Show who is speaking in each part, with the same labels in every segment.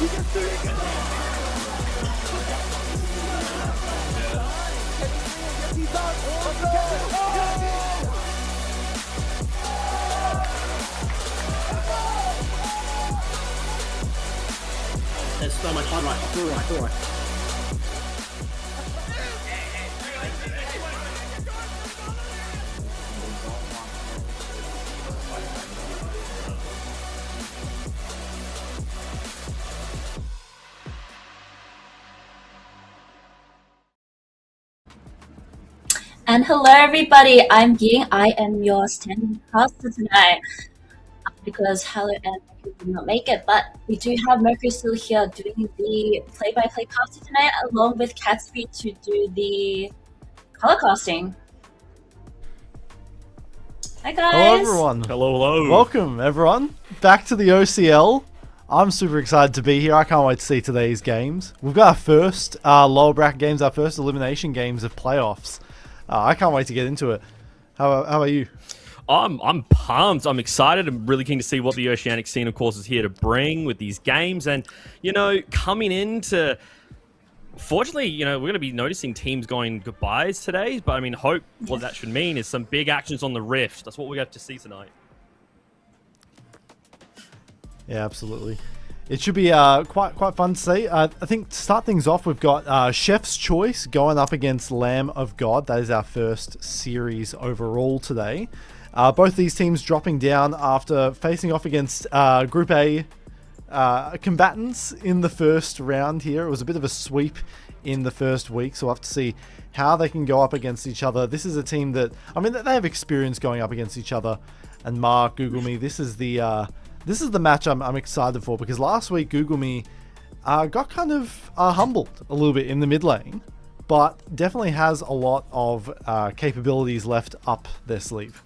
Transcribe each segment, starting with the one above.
Speaker 1: There's so much hard right, full right, full right.
Speaker 2: And hello everybody, I'm Ying. I am your standing caster tonight because Hello and Mercury did not make it, but we do have Mercury still here doing the play-by-play caster tonight along with Catsby to do the color casting. Hi guys!
Speaker 3: Hello everyone!
Speaker 4: Hello.
Speaker 3: Welcome everyone back to the OCL. I'm super excited to be here. I can't wait to see today's games. We've got our first lower bracket games, our first elimination games of playoffs. I can't wait to get into it. How about you?
Speaker 4: I'm pumped. I'm excited. I'm really keen to see what the Oceanic scene, of course, is here to bring with these games. And, coming into... Fortunately, we're going to be noticing teams going goodbyes today. But, hope what that should mean is some big actions on the Rift. That's what we have to see tonight.
Speaker 3: Yeah, absolutely. It should be quite fun to see. I think to start things off, we've got Chef's Choice going up against Lamb of God. That is our first series overall today. Both these teams dropping down after facing off against Group A combatants in the first round here. It was a bit of a sweep in the first week, so we'll have to see how they can go up against each other. This is a team that, they have experience going up against each other. And Mark, Google Me, this is the match I'm excited for, because last week Google Me got kind of humbled a little bit in the mid lane, but definitely has a lot of capabilities left up their sleeve.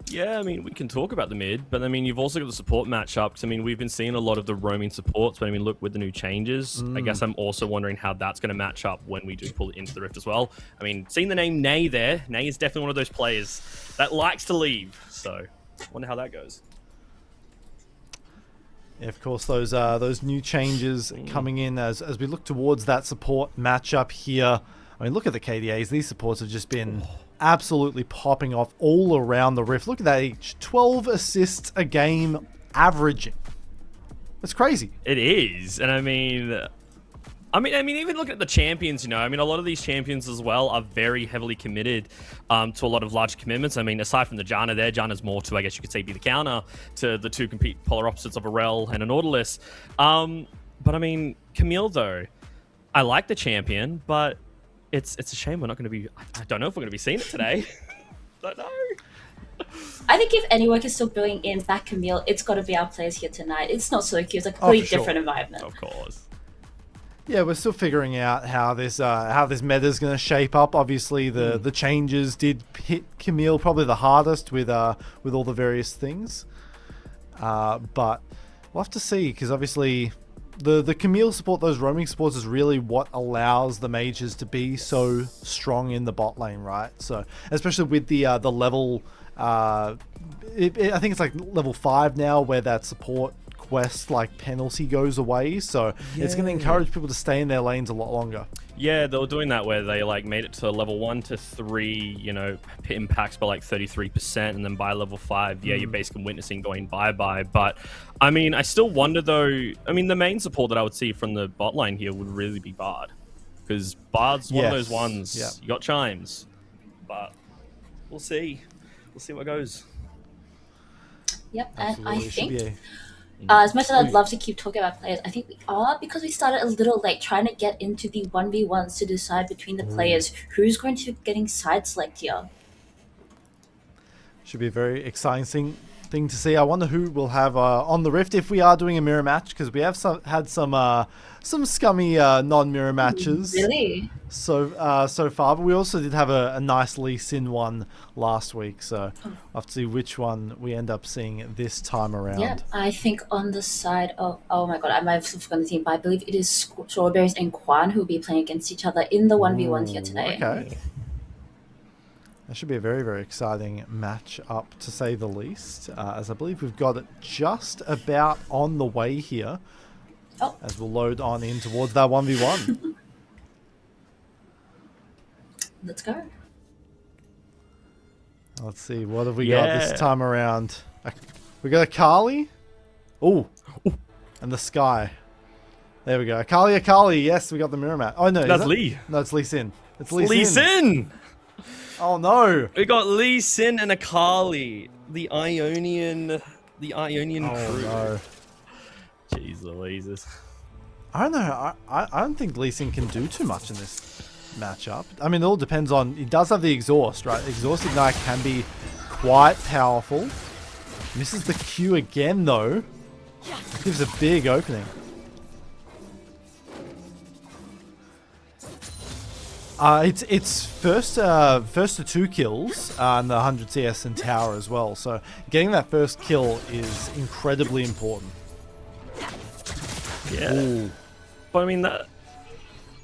Speaker 4: Yeah, we can talk about the mid, but you've also got the support matchup. Because we've been seeing a lot of the roaming supports, but look, with the new changes, I guess I'm also wondering how that's going to match up when we do pull it into the Rift as well. Seeing the name Nay there, Nay is definitely one of those players that likes to leave, so I wonder how that goes.
Speaker 3: Yeah, of course, those new changes coming in as we look towards that support matchup here. Look at the KDAs. These supports have just been absolutely popping off all around the Rift. Look at that each. 12 assists a game averaging. That's crazy.
Speaker 4: It is. And even looking at the champions, a lot of these champions as well are very heavily committed to a lot of large commitments. Aside from the Janna there, Janna's more to, I guess you could say, be the counter to the two complete polar opposites of a Rel and a Nautilus. But Camille, though, I like the champion, but it's a shame we're not going to be... I don't know if we're going to be seeing it today. Don't know.
Speaker 2: I think if anyone can still bring in that Camille, it's got to be our players here tonight. It's not so cute. It's a completely different environment.
Speaker 4: Of course.
Speaker 3: Yeah, we're still figuring out how this meta is going to shape up. Obviously, the changes did hit Camille probably the hardest with all the various things. But we'll have to see, because obviously the Camille support, those roaming supports, is really what allows the mages to be so strong in the bot lane, right? So especially with the level, I think it's like level 5 now, where that support quest penalty goes away, so it's going to encourage people to stay in their lanes a lot longer.
Speaker 4: Yeah, they were doing that where they made it to level 1 to 3, hit impacts by 33%, and then by level 5, you're basically witnessing going bye-bye. But I still wonder though, the main support that I would see from the bot lane here would really be Bard, because Bard's one of those ones.
Speaker 3: Yeah.
Speaker 4: You got Chimes, but we'll see what goes.
Speaker 2: Yep,
Speaker 3: Absolutely.
Speaker 2: and I think
Speaker 3: Should be
Speaker 2: as much as I'd love to keep talking about players, I think we are, because we started a little late trying to get into the 1v1s to decide between the players who's going to be getting side select here.
Speaker 3: Should be a very exciting thing to see. I wonder who we'll have on the Rift if we are doing a mirror match, because we have had some scummy non-mirror matches.
Speaker 2: Really?
Speaker 3: So far, but we also did have a nice Lee Sin one last week, so I'll have to see which one we end up seeing this time around.
Speaker 2: Yeah, I think on the side of, oh my god, I might have forgotten the team, but I believe it is Strawberries and Quan who will be playing against each other in the 1v1 here today.
Speaker 3: Okay. That should be a very, very exciting match up, to say the least, as I believe we've got it just about on the way here.
Speaker 2: Oh.
Speaker 3: As we'll load on in towards that 1v1.
Speaker 2: Let's go.
Speaker 3: Let's see, what have we got this time around? We got a Akali. Oh, and the Sky. There we go. Akali. Yes, we got the mirror mat. Oh no,
Speaker 4: that's Lee.
Speaker 3: No, it's Lee Sin. It's
Speaker 4: Lee Sin.
Speaker 3: Oh no.
Speaker 4: We got Lee Sin and Akali, the Ionian crew.
Speaker 3: No.
Speaker 4: Jeez Louises.
Speaker 3: I don't know. I don't think Lee Sin can do too much in this matchup. I mean, it all depends on. He does have the exhaust, right? Exhaust Ignite can be quite powerful. Misses the Q again, though. Gives a big opening. It's first to 2 kills and the 100 CS and tower as well. So getting that first kill is incredibly important.
Speaker 4: Yeah.
Speaker 3: Ooh.
Speaker 4: But I mean that.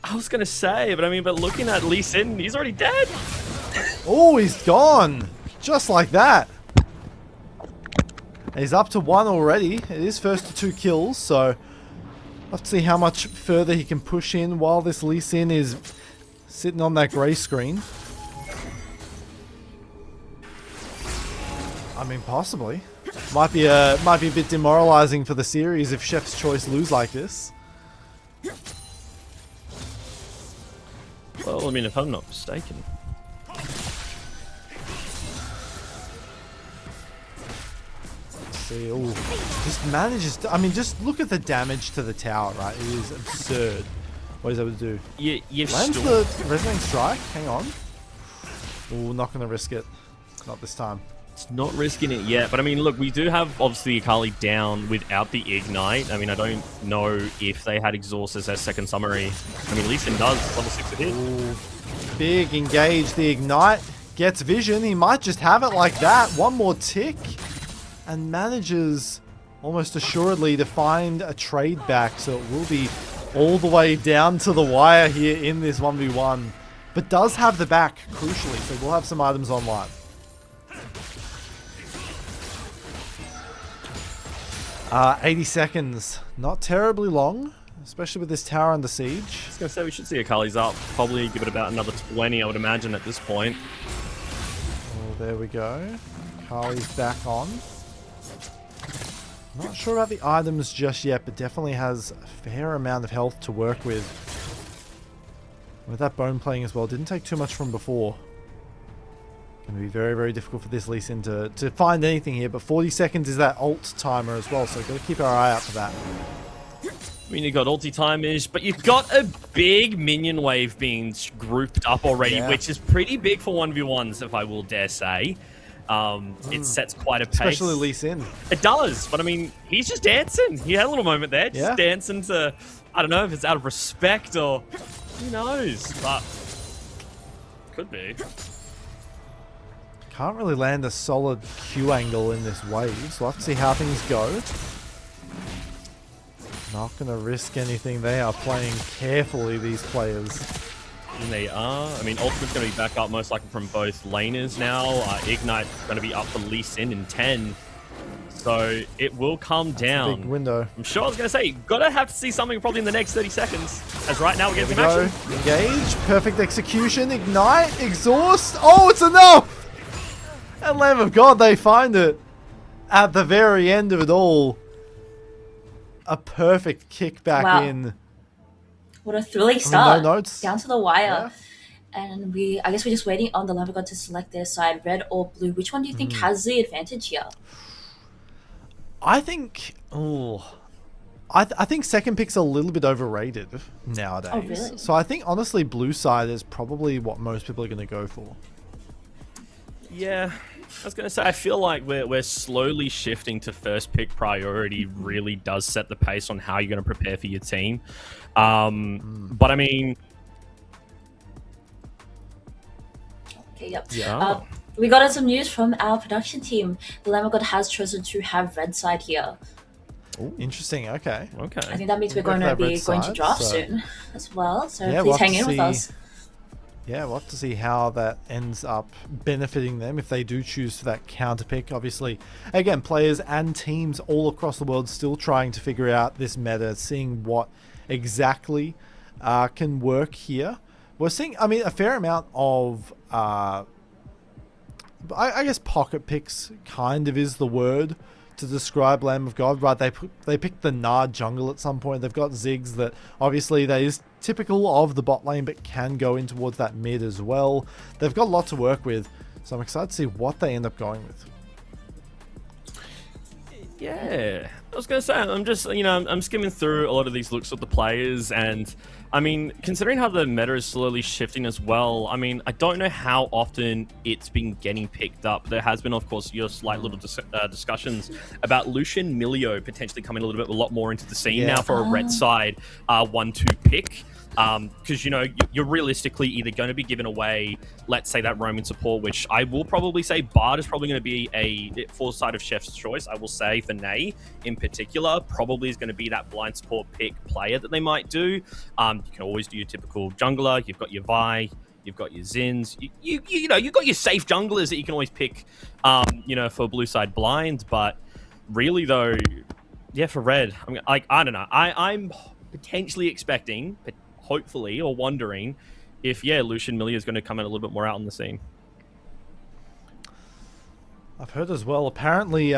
Speaker 4: I was gonna say, but looking at Lee Sin, he's already dead.
Speaker 3: Oh, he's gone, just like that. He's up to 1 already. It is first to 2 kills, so let's see how much further he can push in while this Lee Sin is sitting on that grey screen. I mean, possibly. Might be a bit demoralizing for the series if Chef's Choice lose like this.
Speaker 4: Well, I mean, if I'm not mistaken.
Speaker 3: See, ooh, just manages to, I mean, just look at the damage to the tower, right? It is absurd what he's able to do.
Speaker 4: You've
Speaker 3: Lands the Resonating Strike. Hang on. Ooh, not going to risk it. Not this time.
Speaker 4: It's not risking it yet, but I mean, look, we do have obviously Akali down without the Ignite. I mean, I don't know if they had Exhaust as their second summary. I mean, Lee Sin does, level 6 to hit.
Speaker 3: Ooh, big engage, the Ignite. Gets vision. He might just have it like that. One more tick. And manages almost assuredly to find a trade back. So it will be all the way down to the wire here in this 1v1. But does have the back, crucially. So we'll have some items online. 80 seconds. Not terribly long, especially with this tower under siege.
Speaker 4: I was going to say we should see Akali's up. Probably give it about another 20, I would imagine, at this point.
Speaker 3: Oh, there we go. Akali's back on. Not sure about the items just yet, but definitely has a fair amount of health to work with. With that bone playing as well, didn't take too much from before. Going to be very, very difficult for this Lee Sin to find anything here, but 40 seconds is that ult timer as well, so got to keep our eye out for that.
Speaker 4: I mean, you've got ulti timers, but you've got a big minion wave being grouped up already, which is pretty big for 1v1s, if I will dare say. It sets quite a pace.
Speaker 3: Especially Lee Sin.
Speaker 4: It does, but I mean, he's just dancing. He had a little moment there, just dancing to, I don't know if it's out of respect or who knows, but could be.
Speaker 3: Can't really land a solid Q angle in this wave, so we'll have to see how things go. Not going to risk anything. They are playing carefully, these players.
Speaker 4: And they are. I mean, Ultimate's going to be back up most likely from both laners now. Ignite's going to be up for Lee Sin in 10. So it will come down.
Speaker 3: Big window.
Speaker 4: I'm sure I was going to say, gotta have to see something probably in the next 30 seconds. As right now we're getting some action.
Speaker 3: Engage. Perfect execution. Ignite. Exhaust. Oh, it's enough! And Lamb of God, they find it. At the very end of it all. A perfect kick back in.
Speaker 2: What a thrilling start.
Speaker 3: No notes.
Speaker 2: Down to the wire. Yeah. And I guess we're just waiting on the Lamb of God to select their side, red or blue. Which one do you think has the advantage here?
Speaker 3: I think... I think second pick's a little bit overrated nowadays.
Speaker 2: Oh, really?
Speaker 3: So I think, honestly, blue side is probably what most people are going to go for.
Speaker 4: Yeah, I was going to say, I feel like we're slowly shifting to first pick priority really does set the pace on how you're going to prepare for your team. But I mean...
Speaker 2: Okay, yep.
Speaker 3: Yeah.
Speaker 2: We got some news from our production team. The Lamb of God has chosen to have red side here.
Speaker 3: Ooh, interesting. Okay.
Speaker 4: Okay.
Speaker 2: I think that means we're going to be going to draft soon as well. So please hang in with us.
Speaker 3: Yeah, we'll have to see how that ends up benefiting them if they do choose for that counter pick. Obviously, again, players and teams all across the world still trying to figure out this meta, seeing what exactly can work here. We're seeing, I mean, a fair amount of, I guess pocket picks kind of is the word to describe Lamb of God, right? They picked the Nard jungle at some point. They've got Ziggs that obviously that is typical of the bot lane, but can go in towards that mid as well. They've got a lot to work with, so I'm excited to see what they end up going with.
Speaker 4: Yeah, I was gonna say, I'm just, I'm skimming through a lot of these looks of the players, and I mean, considering how the meta is slowly shifting as well, I mean, I don't know how often it's been getting picked up. There has been, of course, your slight little discussions about Lucian Milio potentially coming a lot more into the scene now for a red side 1-2 pick. Because, you're realistically either going to be given away, let's say, that roaming support, which I will probably say Bard is probably going to be a full-side of Chef's choice. I will say for Ney in particular, probably is going to be that blind support pick player that they might do. You can always do your typical jungler. You've got your Vi, you've got your Zins. You've got your safe junglers that you can always pick, for blue side blind. But really, though, yeah, for red, I don't know. I'm potentially expecting, hopefully, or wondering if, Lucian Millia is going to come in a little bit more out on the scene.
Speaker 3: I've heard as well, apparently,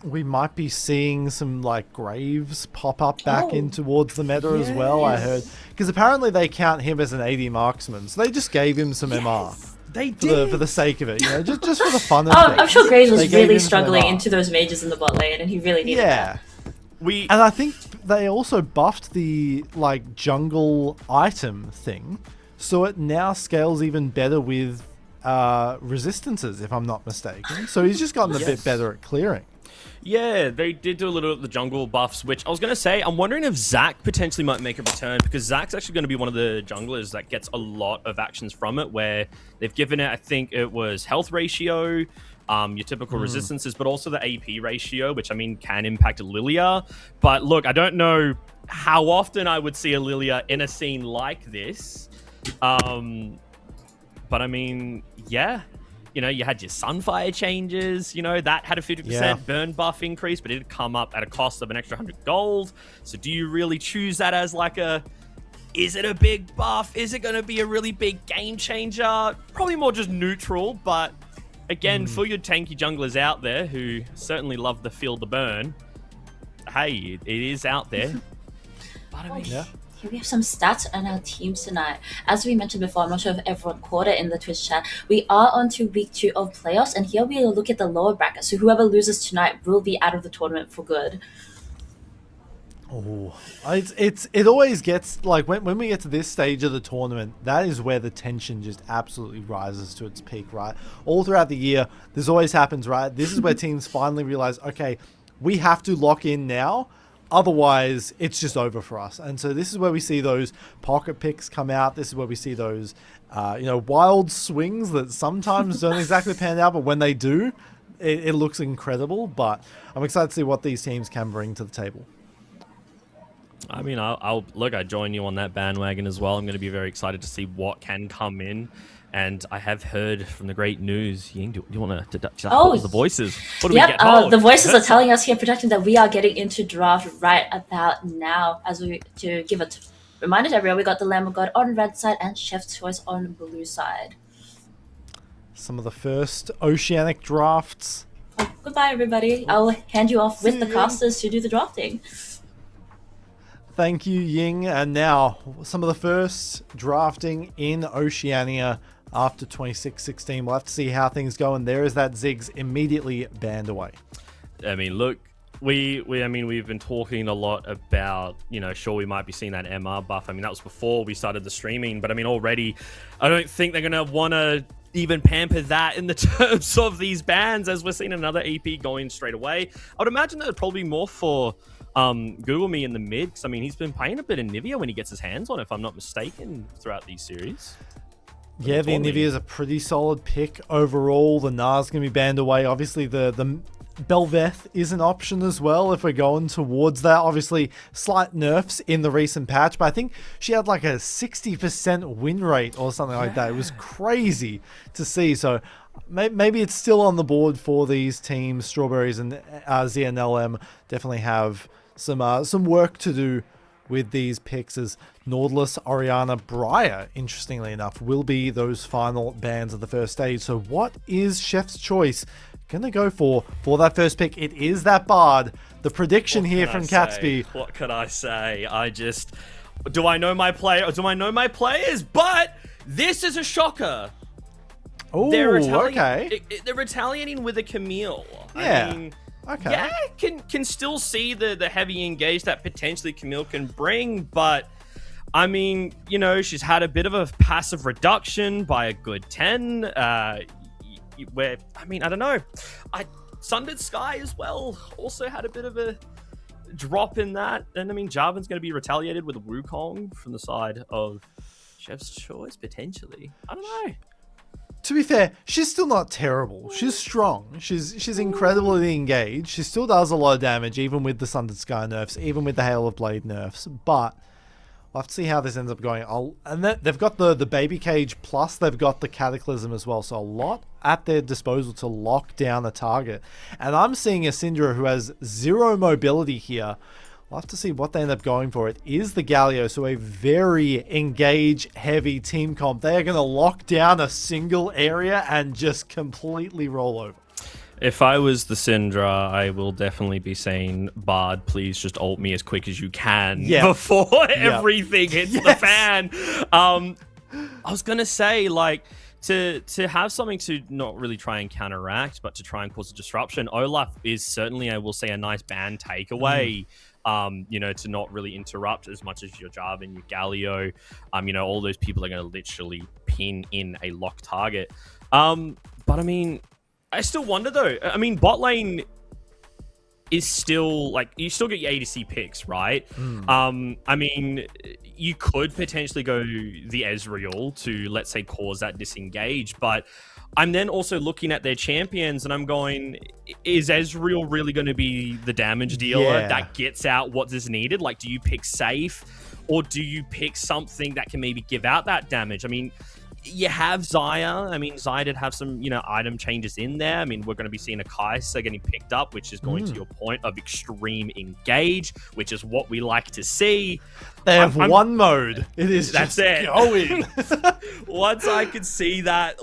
Speaker 3: we might be seeing some, Graves pop up back in towards the meta as well, I heard. Because apparently they count him as an AD marksman, so they just gave him some MR.
Speaker 4: They did.
Speaker 3: For the sake of it, just for the fun of it.
Speaker 2: I'm sure Graves was really struggling into those mages in the bot lane, and he really needed that.
Speaker 3: And I think they also buffed the jungle item thing, so it now scales even better with resistances, if I'm not mistaken. So he's just gotten a bit better at clearing.
Speaker 4: Yeah, they did do a little of the jungle buffs, which I was going to say, I'm wondering if Zac potentially might make a return, because Zac's actually going to be one of the junglers that gets a lot of actions from it, where they've given it, I think it was health ratio, your typical resistances, but also the AP ratio, which, I mean, can impact Lilia. But look, I don't know how often I would see a Lilia in a scene like this. But I mean, yeah. You had your Sunfire changes, that had a 50% burn buff increase, but it did come up at a cost of an extra 100 gold. So do you really choose that as is it a big buff? Is it going to be a really big game changer? Probably more just neutral, but again, for your tanky junglers out there who certainly love the feel the burn, hey, it is out there. But I mean,
Speaker 2: Here we have some stats on our teams tonight. As we mentioned before, I'm not sure if everyone caught it in the Twitch chat. We are on to week 2 of playoffs, and here we look at the lower bracket. So whoever loses tonight will be out of the tournament for good.
Speaker 3: Oh, it always gets when we get to this stage of the tournament, that is where the tension just absolutely rises to its peak, right? All throughout the year, this always happens, right? This is where teams finally realize, okay, we have to lock in now. Otherwise, it's just over for us. And so this is where we see those pocket picks come out. This is where we see those, wild swings that sometimes don't exactly pan out, but when they do, it looks incredible. But I'm excited to see what these teams can bring to the table.
Speaker 4: I mean, I'll look, I join you on that bandwagon as well. I'm going to be very excited to see what can come in. And I have heard from the great news. Ying, do you want to deduct the voices? What do we get?
Speaker 2: The voices are telling us here, projecting that we are getting into draft right about now. To give a reminder to everyone, we got the Lamb of God on red side and Chef's Choice on blue side.
Speaker 3: Some of the first Oceanic drafts.
Speaker 2: Oh, goodbye, everybody. I'll hand you off with the casters to do the drafting.
Speaker 3: Thank you, Ying. And now, some of the first drafting in Oceania after 26-16. We'll have to see how things go. And there is that Ziggs immediately banned away.
Speaker 4: I mean, look, we've been talking a lot about, sure, we might be seeing that MR buff. I mean, that was before we started the streaming. But I mean, already, I don't think they're going to want to even pamper that in the terms of these bans, as we're seeing another EP going straight away. I would imagine that would probably be more for Google Me in the mid, because I mean, he's been playing a bit of Nivea when he gets his hands on it, if I'm not mistaken, throughout these series.
Speaker 3: Yeah, the Nivea is a pretty solid pick overall. The Nar's going to be banned away. Obviously, the Belveth is an option as well if we're going towards that. Obviously, slight nerfs in the recent patch, but I think she had like a 60% win rate or something like that. It was crazy to see. So maybe it's still on the board for these teams. Strawberries and ZNLM definitely have some work to do with these picks, as Nautilus, Oriana, Briar, interestingly enough, will be those final bans of the first stage. So what is Chef's Choice gonna go for that first pick? It is that Bard. The prediction here from Catsby.
Speaker 4: What can I say? Do I know my player? Do I know my players? But this is a shocker.
Speaker 3: Oh, okay.
Speaker 4: They're retaliating with a Camille.
Speaker 3: Yeah.
Speaker 4: I mean,
Speaker 3: okay.
Speaker 4: Yeah, can still see the heavy engage that potentially Camille can bring, but I mean, you know, she's had a bit of a passive reduction by a good 10. Where, I mean, I don't know. Sundered Sky as well also had a bit of a drop in that. And I mean, Jarvan's going to be retaliated with a Wukong from the side of Chef's Choice, potentially. I don't know.
Speaker 3: To be fair, she's still not terrible. She's strong. She's incredibly engaged. She still does a lot of damage, even with the Sundered Sky nerfs, even with the Hail of Blade nerfs. But we'll have to see how this ends up going. And they've got the Baby Cage, plus they've got the Cataclysm as well. So a lot at their disposal to lock down a target. And I'm seeing a Syndra who has 0 mobility here. We'll have to see what they end up going for. It is the Galio, so a very engage-heavy team comp. They are going to lock down a single area and just completely roll over.
Speaker 4: If I was the Syndra, I will definitely be saying, Bard, please just ult me as quick as you can before everything hits the fan. I was going to say, like, to have something to not really try and counteract, but to try and cause a disruption, Olaf is certainly, I will say, a nice ban takeaway. You know, to not really interrupt as much as your Jarvan, your Galio. You know, all those people are going to literally pin in a locked target. But I mean, I still wonder though. I mean, bot lane is still like, you still get your ADC picks, right? I mean, you could potentially go the Ezreal to, let's say, cause that disengage, but I'm then also looking at their champions and I'm going, is Ezreal really going to be the damage dealer that gets out what is needed? Like, do you pick safe or do you pick something that can maybe give out that damage? I mean, you have Xayah. I mean, Xayah did have some, you know, item changes in there. I mean, we're going to be seeing a Kai'Sa getting picked up, which is going to your point of extreme engage, which is what we like to see.
Speaker 3: They have one mode. It is
Speaker 4: that's
Speaker 3: just
Speaker 4: it.
Speaker 3: Going.
Speaker 4: Once I see that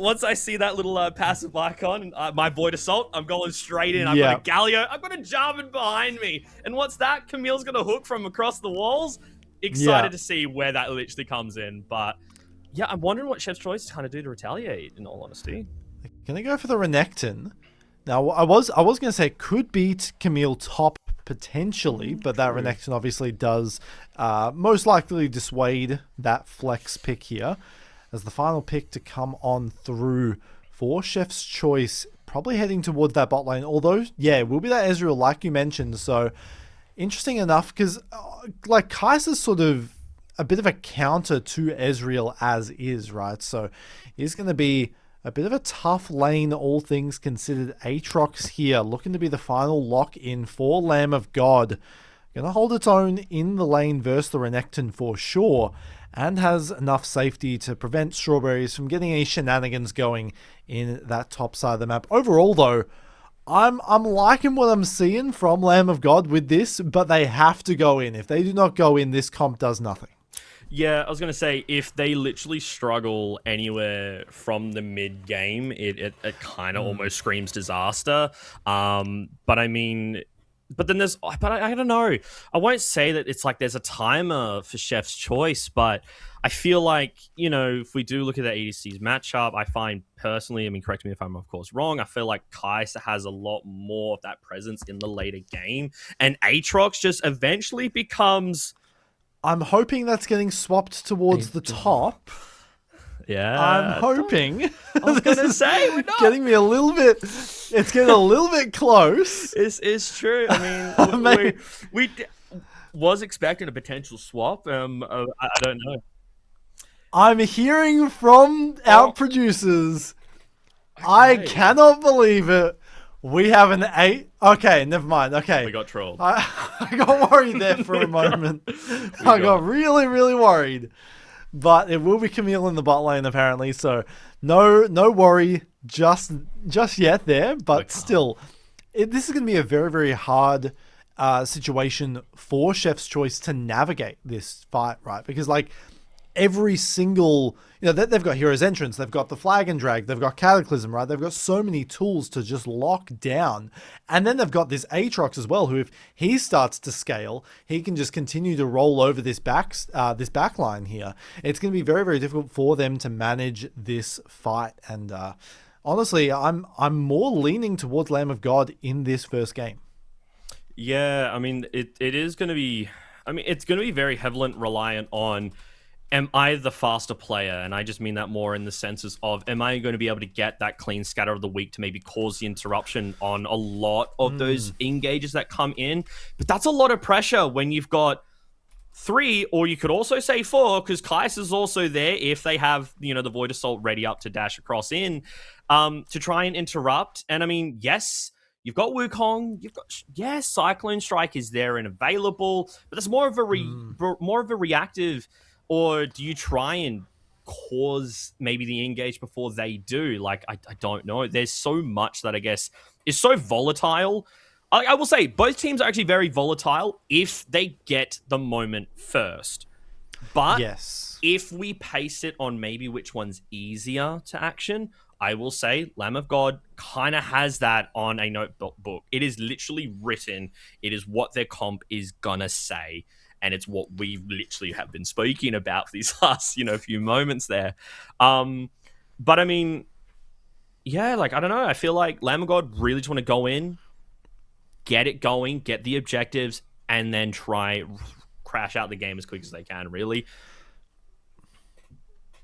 Speaker 4: little passive icon, and my Void Assault, I'm going straight in. I've got a Galio. I've got a Jarvan behind me. And what's that? Camille's going to hook from across the walls. Excited to see where that literally comes in, but yeah, I'm wondering what Chef's Choice is trying to do to retaliate, in all honesty.
Speaker 3: Can they go for the Renekton? Now, I was going to say could beat Camille top potentially, but that Renekton obviously does most likely dissuade that flex pick here. As the final pick to come on through for Chef's Choice, probably heading towards that bot lane. Although, yeah, it will be that Ezreal, like you mentioned. So, interesting enough, because like Kai'Sa's sort of a bit of a counter to Ezreal as is, right? So it's going to be a bit of a tough lane, all things considered. Aatrox here, looking to be the final lock-in for Lamb of God. Going to hold its own in the lane versus the Renekton for sure, and has enough safety to prevent Strawberries from getting any shenanigans going in that top side of the map. Overall, though, I'm liking what I'm seeing from Lamb of God with this, but they have to go in. If they do not go in, this comp does nothing.
Speaker 4: Yeah, I was going to say, if they literally struggle anywhere from the mid-game, it kind of almost screams disaster. But I mean, but then I don't know. I won't say that it's like there's a timer for Chef's Choice, but I feel like, you know, if we do look at the ADC's matchup, I find personally, I mean, correct me if I'm of course wrong, I feel like Kai'Sa has a lot more of that presence in the later game, and Aatrox just eventually becomes...
Speaker 3: I'm hoping that's getting swapped towards the top.
Speaker 4: Yeah.
Speaker 3: I'm hoping.
Speaker 4: I was going to say, we're not.
Speaker 3: Getting me a little bit... It's getting a little bit close.
Speaker 4: It's true. I mean, we was expecting a potential swap. I don't know.
Speaker 3: I'm hearing from our producers. Okay. I cannot believe it. We have an 8. Okay, never mind. Okay.
Speaker 4: We got trolled.
Speaker 3: I got worried there for a moment. I got really, really worried. But it will be Camille in the bot lane apparently, so no worry just yet there. But still, this is going to be a very, very hard situation for Chef's Choice to navigate this fight, right? Because like every single, they've got Hero's Entrance, they've got the Flag and Drag, they've got Cataclysm, right? They've got so many tools to just lock down. And then they've got this Aatrox as well, who if he starts to scale, he can just continue to roll over this back line here. It's going to be very, very difficult for them to manage this fight. And honestly, I'm more leaning towards Lamb of God in this first game.
Speaker 4: Yeah, I mean, it is going to be... I mean, it's going to be very heavily reliant on, am I the faster player? And I just mean that more in the senses of, am I going to be able to get that clean scatter of the week to maybe cause the interruption on a lot of those engages that come in? But that's a lot of pressure when you've got 3, or you could also say 4, because Kais is also there if they have, the Void Assault ready up to dash across in to try and interrupt. And I mean, yes, you've got Wukong, Cyclone Strike is there and available, but that's more of a reactive. Or do you try and cause maybe the engage before they do? Like, I don't know. There's so much that I guess is so volatile. I will say both teams are actually very volatile if they get the moment first. But if we pace it on maybe which one's easier to action, I will say Lamb of God kind of has that on a notebook. It is literally written. It is what their comp is gonna say. And it's what we literally have been speaking about for these last, few moments there. But I mean, yeah, like, I don't know. I feel like Lamb of God really just want to go in, get it going, get the objectives, and then try crash out the game as quick as they can, really.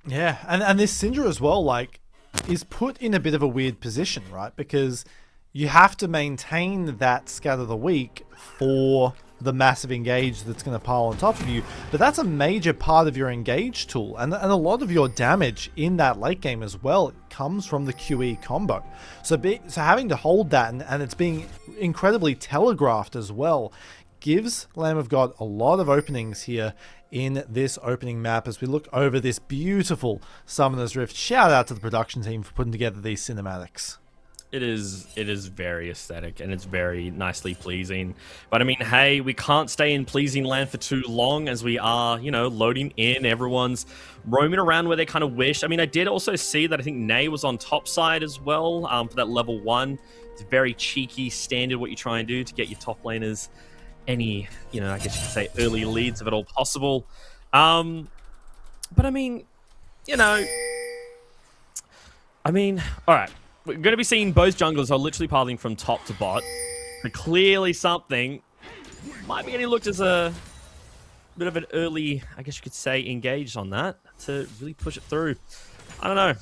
Speaker 3: Yeah, and this Syndra as well, like, is put in a bit of a weird position, right? Because you have to maintain that Scatter the Week for the massive engage that's going to pile on top of you, but that's a major part of your engage tool, and a lot of your damage in that late game as well comes from the QE combo. So having to hold that and it's being incredibly telegraphed as well gives Lamb of God a lot of openings here in this opening map as we look over this beautiful Summoner's Rift. Shout out to the production team for putting together these cinematics.
Speaker 4: It is very aesthetic and it's very nicely pleasing. But I mean, hey, we can't stay in pleasing land for too long as we are, loading in. Everyone's roaming around where they kind of wish. I mean, I did also see that I think Nay was on top side as well for that level 1. It's very cheeky, standard what you try and do to get your top laners any, I guess you could say early leads if at all possible. But I mean, all right. We're going to be seeing both junglers are literally pathing from top to bot. But clearly something might be getting looked as a bit of an early, I guess you could say, engaged on that to really push it through. I don't know.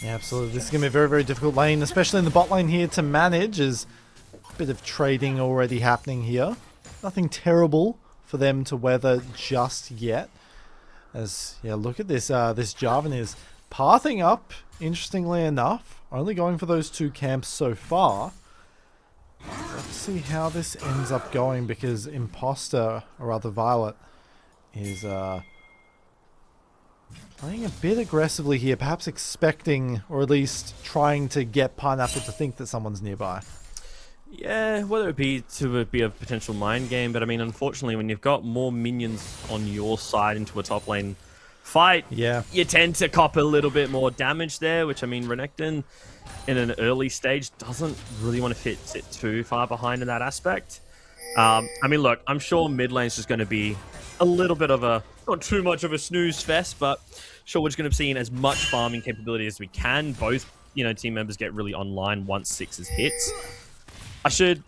Speaker 3: Yeah, absolutely. This is going to be a very, very difficult lane, especially in the bot lane here to manage. Is a bit of trading already happening here. Nothing terrible for them to weather just yet. As, look at this. This Jarvan is pathing up, interestingly enough, only going for those 2 camps so far. Let's see how this ends up going, because Imposter, or rather Violet, is playing a bit aggressively here, perhaps expecting, or at least trying to get Pineapple to think that someone's nearby.
Speaker 4: Yeah, whether it be to be a potential mind game, but I mean, unfortunately, when you've got more minions on your side into a top lane fight, you tend to cop a little bit more damage there, which I mean, Renekton in an early stage doesn't really want to sit too far behind in that aspect. I mean, look, I'm sure mid lane's just going to be a little bit of a, not too much of a snooze fest, but sure, we're just going to be seeing as much farming capability as we can. Both, team members get really online once 6 hits. I should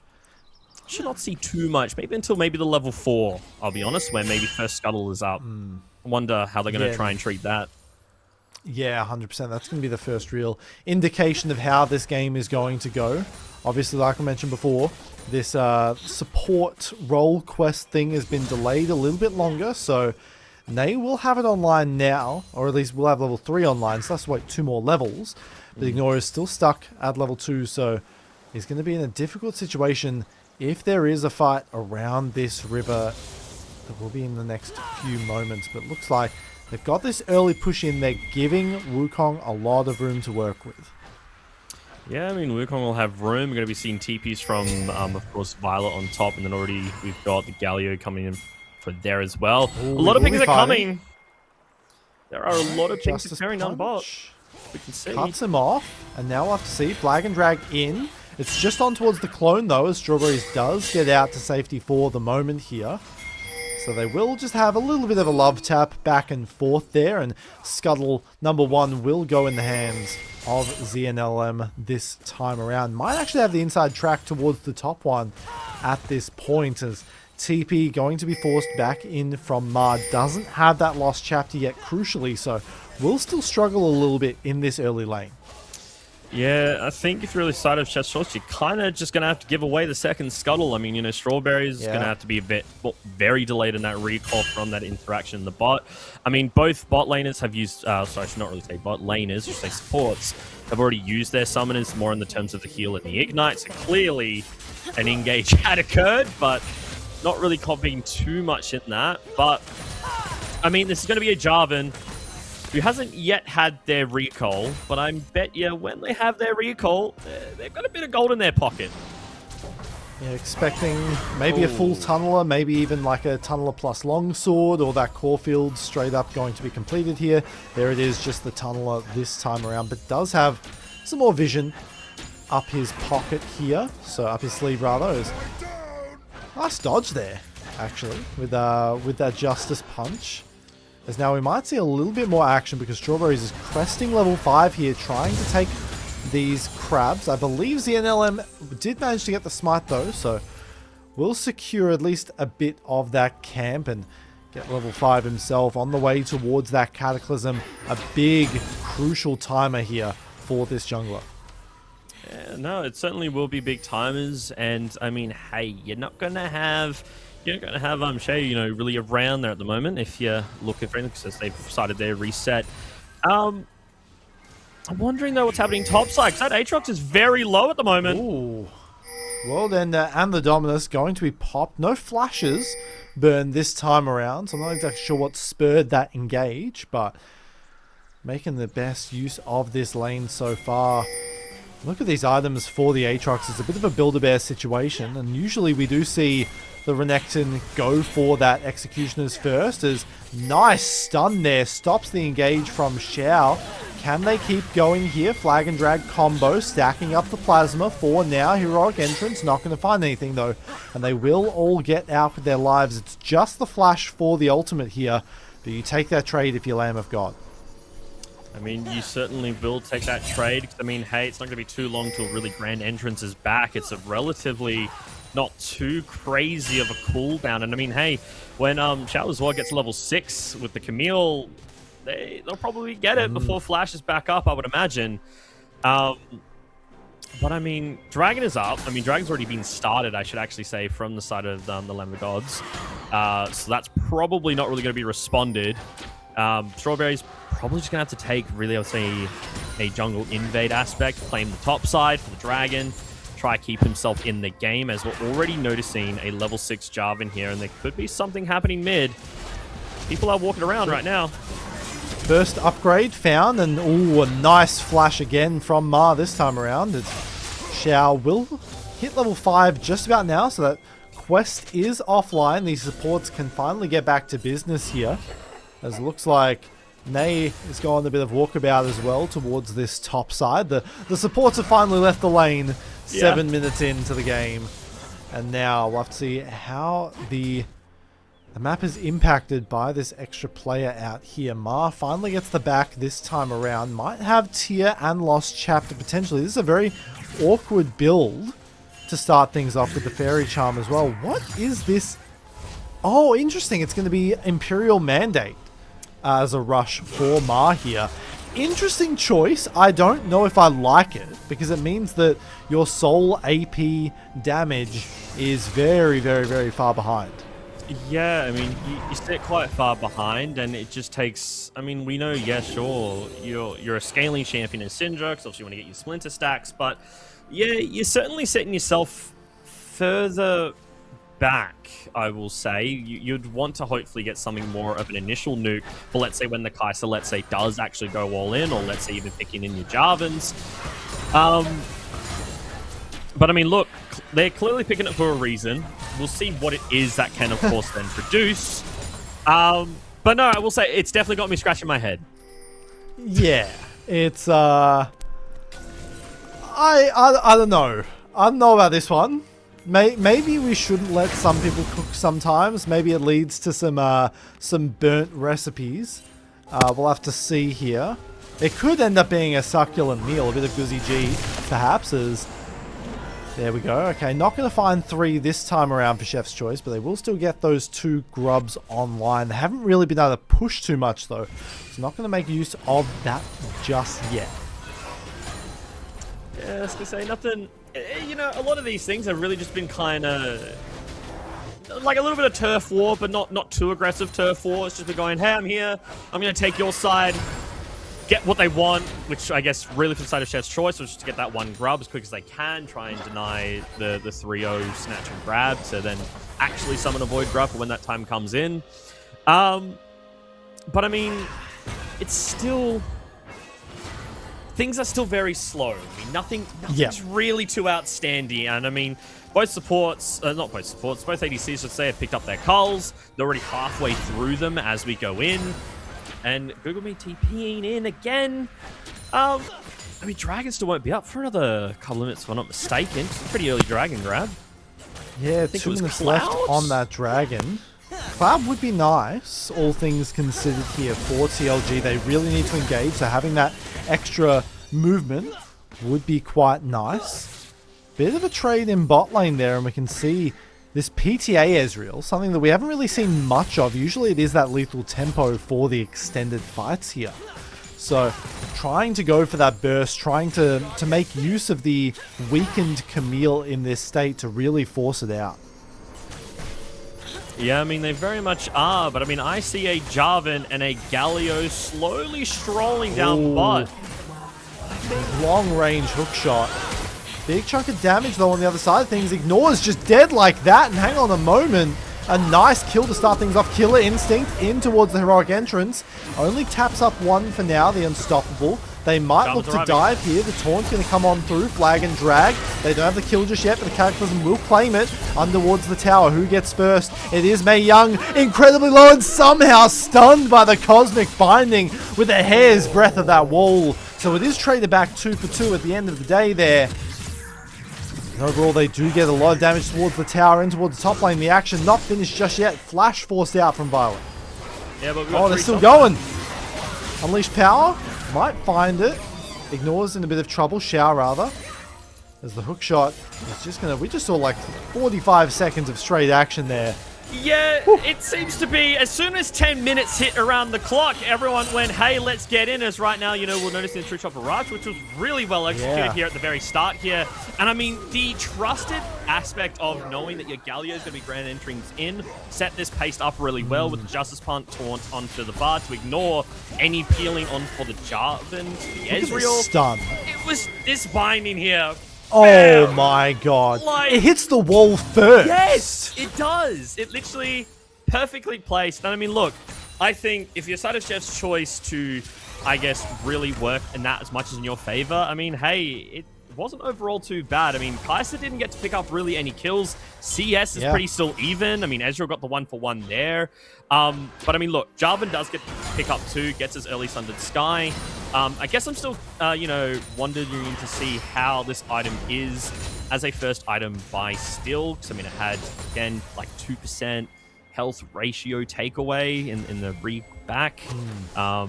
Speaker 4: not see too much, maybe until maybe the level 4, I'll be honest, where maybe first Scuttle is up. I wonder how they're going to try and treat that.
Speaker 3: Yeah, 100%. That's going to be the first real indication of how this game is going to go. Obviously, like I mentioned before, this support role quest thing has been delayed a little bit longer, so Nay will have it online now, or at least we'll have level 3 online, so let's wait 2 more levels. But Ignore is still stuck at level 2, so he's going to be in a difficult situation if there is a fight around this river that will be in the next few moments. But it looks like they've got this early push in. They're giving Wukong a lot of room to work with.
Speaker 4: Yeah, I mean, Wukong will have room. We're going to be seeing TPs from, of course, Violet on top, and then already we've got the Galio coming in for there as well.
Speaker 3: Ooh,
Speaker 4: a lot of pings are
Speaker 3: fighting.
Speaker 4: coming. There are a lot of pings
Speaker 3: Justice
Speaker 4: appearing on bot.
Speaker 3: Punch
Speaker 4: We can see.
Speaker 3: cuts him off, and now we'll have to see Flag and Drag in. It's just on towards the clone though, as Strawberries does get out to safety for the moment here. So they will just have a little bit of a love tap back and forth there, and Scuttle number 1 will go in the hands of ZNLM this time around. Might actually have the inside track towards the top one at this point, as TP going to be forced back in from Ma. Doesn't have that lost chapter yet, crucially, so will still struggle a little bit in this early lane.
Speaker 4: Yeah, I think if you're really side of Chef's Choice, you're kind of just going to have to give away the second Scuttle. I mean, you know, Strawberries is going to have to be a bit very delayed in that recall from that interaction in the bot. I mean, both bot laners have used, sorry, I should not really say bot laners, just say supports, have already used their summoners more in the terms of the heal and the ignite. So clearly an engage had occurred, but not really copying too much in that. But, I mean, this is going to be a Jarvan who hasn't yet had their recall, but I bet you when they have their recall, they've got a bit of gold in their pocket.
Speaker 3: Yeah, expecting maybe a full tunneler, maybe even like a tunneler plus longsword, or that Caulfield straight up going to be completed here. There it is, just the tunneler this time around, but does have some more vision up his pocket here, so up his sleeve rather. Nice dodge there, actually, with that Justice Punch. As now we might see a little bit more action because Strawberries is cresting level 5 here, trying to take these crabs. I believe ZNLM did manage to get the smite though, so we'll secure at least a bit of that camp and get level 5 himself on the way towards that Cataclysm. A big, crucial timer here for this jungler.
Speaker 4: Yeah, no, it certainly will be big timers, and I mean, hey, you're not going to have Shay, you know, really around there at the moment if you're looking for anything, because they've started their reset. I'm wondering though what's happening topside, because that Aatrox is very low at the moment.
Speaker 3: Ooh. Well then, and the Dominus going to be popped. No flashes burned this time around, so I'm not exactly sure what spurred that engage, but making the best use of this lane so far. Look at these items for the Aatrox. It's a bit of a Build-A-Bear situation, and usually we do see the Renekton go for that Executioners first, as nice stun there stops the engage from Xiao. Can they keep going here? Flag and Drag combo, stacking up the Plasma for now. Heroic Entrance, not going to find anything though, and they will all get out with their lives. It's just the flash for the ultimate here, but you take that trade if you're Lamb of God.
Speaker 4: I mean, you certainly will take that trade, because I mean, hey, it's not going to be too long till really Grand Entrance is back. It's a relatively not too crazy of a cooldown, and I mean, hey, when Xiao as well gets level 6 with the Camille, they'll probably get it before Flash is back up, I would imagine. But I mean, Dragon is up. I mean, Dragon's already been started, I should actually say, from the side of the Lamb of Gods. So that's probably not really going to be responded. Strawberry's probably just going to have to take, really, I would say, a jungle invade aspect, claim the top side for the Dragon, try keep himself in the game, as we're already noticing a level 6 Jarvan here, and there could be something happening mid. People are walking around right now.
Speaker 3: First upgrade found, and ooh, a nice flash again from Ma this time around. Xiao will hit level 5 just about now, so that quest is offline. These supports can finally get back to business here, as it looks like Nay is going a bit of walkabout as well towards this top side. The supports have finally left the lane 7 minutes into the game, and now we'll have to see how the map is impacted by this extra player out here. Ma finally gets the back this time around. Might have Tier and Lost Chapter potentially. This is a very awkward build to start things off with the Fairy Charm as well. What is this? Oh, interesting. It's going to be Imperial Mandate as a rush for Ma here. Interesting choice. I don't know if I like it, because it means that your soul AP damage is very, very, very far behind.
Speaker 4: Yeah, I mean, you sit quite far behind, and it just takes. I mean, we know, yeah, sure, you're a scaling champion in Syndra, because obviously you want to get your splinter stacks, but yeah, you're certainly setting yourself further back. I will say you'd want to hopefully get something more of an initial nuke for, let's say, when the Kai'Sa, let's say, does actually go all in, or let's say even picking in your Jarvans. But I mean, look, they're clearly picking it for a reason. We'll see what it is that can, of course, then produce. But no, I will say it's definitely got me scratching my head.
Speaker 3: Yeah, it's I don't know. I don't know about this one. Maybe we shouldn't let some people cook sometimes. Maybe it leads to some burnt recipes. We'll have to see here. It could end up being a succulent meal, a bit of Guzzy G, perhaps, as... There we go. Okay, not going to find 3 this time around for Chef's Choice, but they will still get those 2 grubs online. They haven't really been able to push too much, though. So not going to make use of that just yet.
Speaker 4: Yeah, I was going to say, nothing... You know, a lot of these things have really just been kind of... like a little bit of turf war, but not too aggressive turf war. It's just been going, hey, I'm here. I'm going to take your side. Get what they want, which I guess really for the side of Chef's Choice was just to get that 1 grub as quick as they can, try and deny the 3-0 snatch and grab to then actually summon a Void Grub for when that time comes in. But I mean, it's still... things are still very slow. I mean, nothing's really too outstanding. And I mean, both supports, not both supports, both ADCs, should say, have picked up their culls. They're already halfway through them as we go in. And Google Me TPing in again. I mean, Dragon still won't be up for another couple of minutes, if I'm not mistaken. It's a pretty early Dragon grab.
Speaker 3: Yeah, 2 minutes left on that Dragon. Cloud would be nice, all things considered here for TLG. They really need to engage, so having that extra movement would be quite nice. Bit of a trade in bot lane there, and we can see this PTA Ezreal, something that we haven't really seen much of. Usually it is that lethal tempo for the extended fights here. So trying to go for that burst, trying to make use of the weakened Camille in this state to really force it out.
Speaker 4: Yeah, I mean, they very much are, but I mean, I see a Jarvan and a Galio slowly strolling down bot.
Speaker 3: Long range hook shot. Big chunk of damage though on the other side of things. Ignores just dead like that, and hang on a moment. A nice kill to start things off. Killer Instinct in towards the heroic entrance. Only taps up 1 for now, the Unstoppable. They might look to dive here. The taunt's going to come on through. Flag and drag. They don't have the kill just yet, but the Cataclysm will claim it. Underwards the tower. Who gets first? It is Mei Young. Incredibly low and somehow stunned by the Cosmic Binding with a hair's breadth of that wall. So it is traded back 2 for 2 at the end of the day there. And overall, they do get a lot of damage towards the tower and towards the top lane. The action not finished just yet. Flash forced out from Violet.
Speaker 4: Yeah, but
Speaker 3: they're still going. Unleash Power. Might find it. Ignores in a bit of trouble. Xiao, rather. As the hook shot is just going to... We just saw like 45 seconds of straight action there.
Speaker 4: Yeah, it seems to be as soon as 10 minutes hit around the clock, everyone went, hey, let's get in. As right now, you know, we're noticing the True Chopper Rush, which was really well executed here at the very start here. And I mean, the trusted aspect of knowing that your Galio is going to be grand entrings in set this pace up really well with the Justice Punt taunt onto the bar to ignore any peeling on for the Jarvan. Ezreal.
Speaker 3: Stun.
Speaker 4: It was this binding here.
Speaker 3: Oh my god. Like, it hits the wall first.
Speaker 4: Yes, it does. It literally perfectly placed. And I mean, look, I think if you decide of Chef's Choice to, I guess, really work in that as much as in your favor, I mean, hey, it wasn't overall too bad. I mean, Kai'Sa didn't get to pick up really any kills. CS is pretty still even. I mean, Ezreal got the 1-for-1 there. But I mean, look, Jarvan does get to pick up 2, gets his early Sundered Sky. I guess I'm still, you know, wondering to see how this item is as a first item by still. Because, I mean, it had, again, like 2% health ratio takeaway in the re-back. A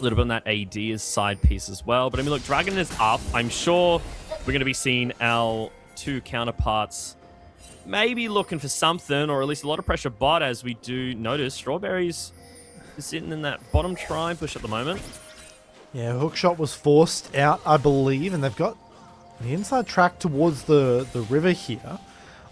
Speaker 4: little bit on that AD is side piece as well. But I mean, look, Dragon is up. I'm sure we're going to be seeing our 2 counterparts maybe looking for something, or at least a lot of pressure bot, as we do notice Strawberries is sitting in that bottom try push at the moment.
Speaker 3: Yeah, hookshot was forced out, I believe, and they've got the inside track towards the river here.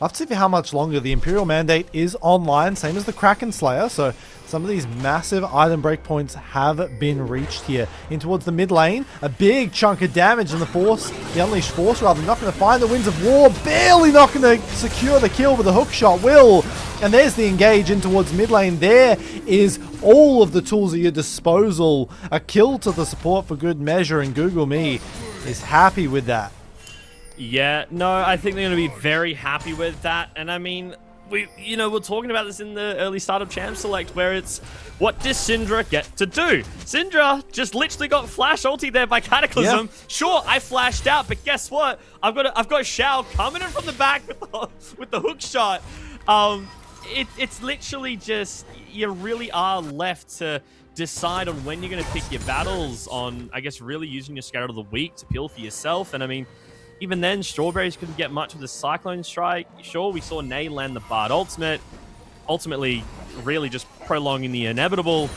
Speaker 3: I'll have to see for how much longer. The Imperial Mandate is online, same as the Kraken Slayer, so some of these massive item breakpoints have been reached here. In towards the mid lane, a big chunk of damage, and the Unleashed Force rather not going to find the Winds of War, barely not going to secure the kill, but the hook shot will. And there's the engage in towards mid lane. There is all of the tools at your disposal. A kill to the support for good measure, and Google Me is happy with that.
Speaker 4: Yeah, no, I think they're going to be very happy with that. And I mean, we're talking about this in the early start of Champ Select, where it's, what does Syndra get to do? Syndra just literally got flash ulti there by Cataclysm. Yeah. Sure, I flashed out, but guess what? I've got Shao coming in from the back with the hook shot. It's literally just, you really are left to decide on when you're going to pick your battles on, I guess, really using your Scout of the Week to peel for yourself. And I mean, even then, Strawberries couldn't get much with the Cyclone Strike. Sure, we saw Nay land the Bard ultimate, ultimately really just prolonging the inevitable.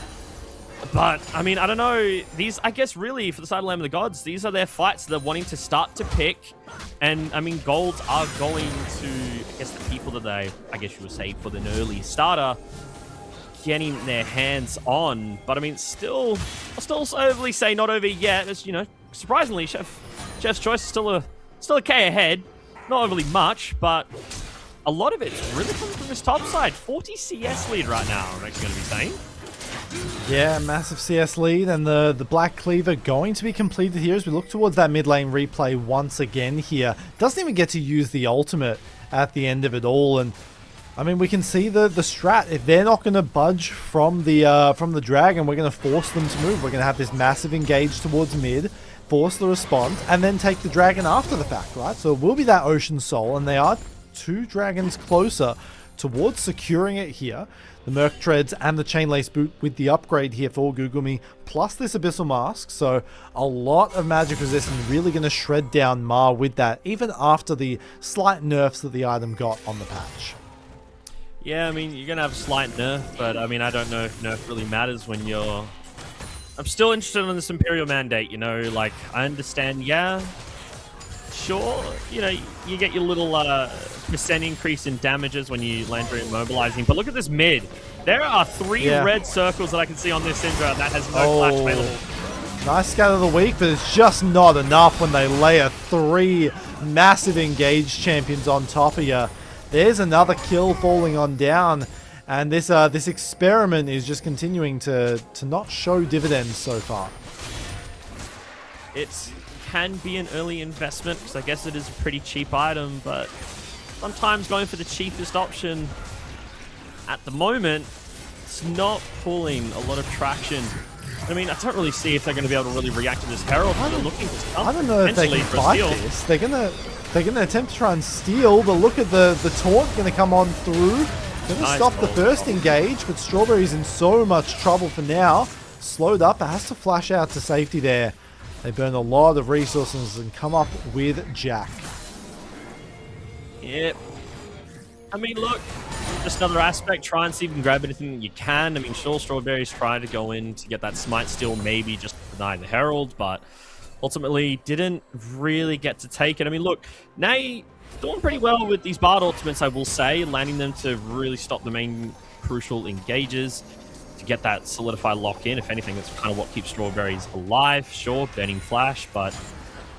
Speaker 4: But, I mean, I don't know. These, I guess, really, for the side of Lamb of the Gods, these are their fights they're wanting to start to pick. And, I mean, golds are going to, I guess, the people that they, I guess you would say, for an early starter, getting their hands on. But, I mean, I'll still overly say not over yet. As, surprisingly, Chef's Choice is still a K ahead. Not overly much, but a lot of it's really coming from this top side. 40 CS lead right now, I'm actually going to be saying.
Speaker 3: Yeah, massive CS lead, and the Black Cleaver going to be completed here as we look towards that mid lane replay once again here. Doesn't even get to use the ultimate at the end of it all, and I mean, we can see the strat. If they're not going to budge from the dragon, we're going to force them to move. We're going to have this massive engage towards mid, force the response, and then take the dragon after the fact, right? So it will be that Ocean Soul, and they are 2 dragons closer towards securing it here. The Merc Treads and the Chain Lace Boot with the upgrade here for Google Me, plus this Abyssal Mask. So a lot of magic resistance, really going to shred down Ma with that, even after the slight nerfs that the item got on the patch.
Speaker 4: Yeah, I mean, you're going to have a slight nerf, but I mean, I don't know if nerf really matters when you're... I'm still interested in this Imperial Mandate, like, I understand, yeah, sure, you get your little percent increase in damages when you land your immobilizing, but look at this mid. There are 3 red circles that I can see on this Syndra that has no flash available.
Speaker 3: Nice Scout of the Week, but it's just not enough when they layer 3 massive engaged champions on top of you. There's another kill falling on down. And this experiment is just continuing to not show dividends so far.
Speaker 4: It can be an early investment, because I guess it is a pretty cheap item, but sometimes going for the cheapest option at the moment, it's not pulling a lot of traction. I mean, I don't really see if they're going to be able to really react to this Herald. They're looking for something.
Speaker 3: I don't know if they can fight this. They're gonna attempt to try and steal, but look at the taunt going to come on through. Gonna stop the first engage, but Strawberry's in so much trouble for now. Slowed up, it has to flash out to safety there. They burn a lot of resources and come up with Jack.
Speaker 4: Yep. I mean, look, just another aspect. Try and see if you can grab anything that you can. I mean, sure, Strawberry's trying to go in to get that Smite Steal, maybe just to deny the Herald, but ultimately didn't really get to take it. I mean, look, Nay doing pretty well with these Bard ultimates, I will say, landing them to really stop the main crucial engages to get that solidify lock in. If anything, that's kind of what keeps Strawberries alive. Sure, burning flash, but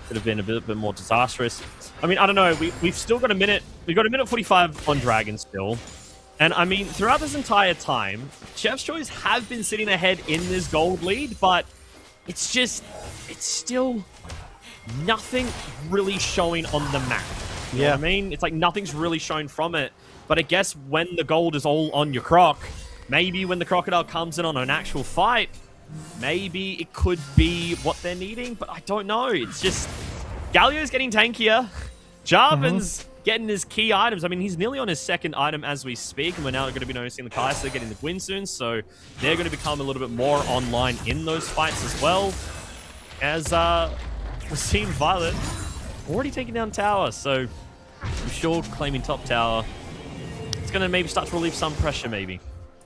Speaker 4: could have been a bit more disastrous. I mean, I don't know. We've still got a minute. We've got a minute 45 on Dragon still. And I mean, throughout this entire time, Chef's Choice have been sitting ahead in this gold lead, but it's still nothing really showing on the map. You know what I mean? It's like nothing's really shown from it. But I guess when the gold is all on your croc, maybe when the Crocodile comes in on an actual fight, maybe it could be what they're needing, but I don't know. It's just Galio's getting tankier. Jarvan's getting his key items. I mean, he's nearly on his 2nd item as we speak, and we're now going to be noticing the Kai'Sa getting the Gwyn soon, so they're going to become a little bit more online in those fights as well. As we've seen Violet already taking down tower, so I'm sure claiming top tower, it's going to maybe start to relieve some pressure, maybe.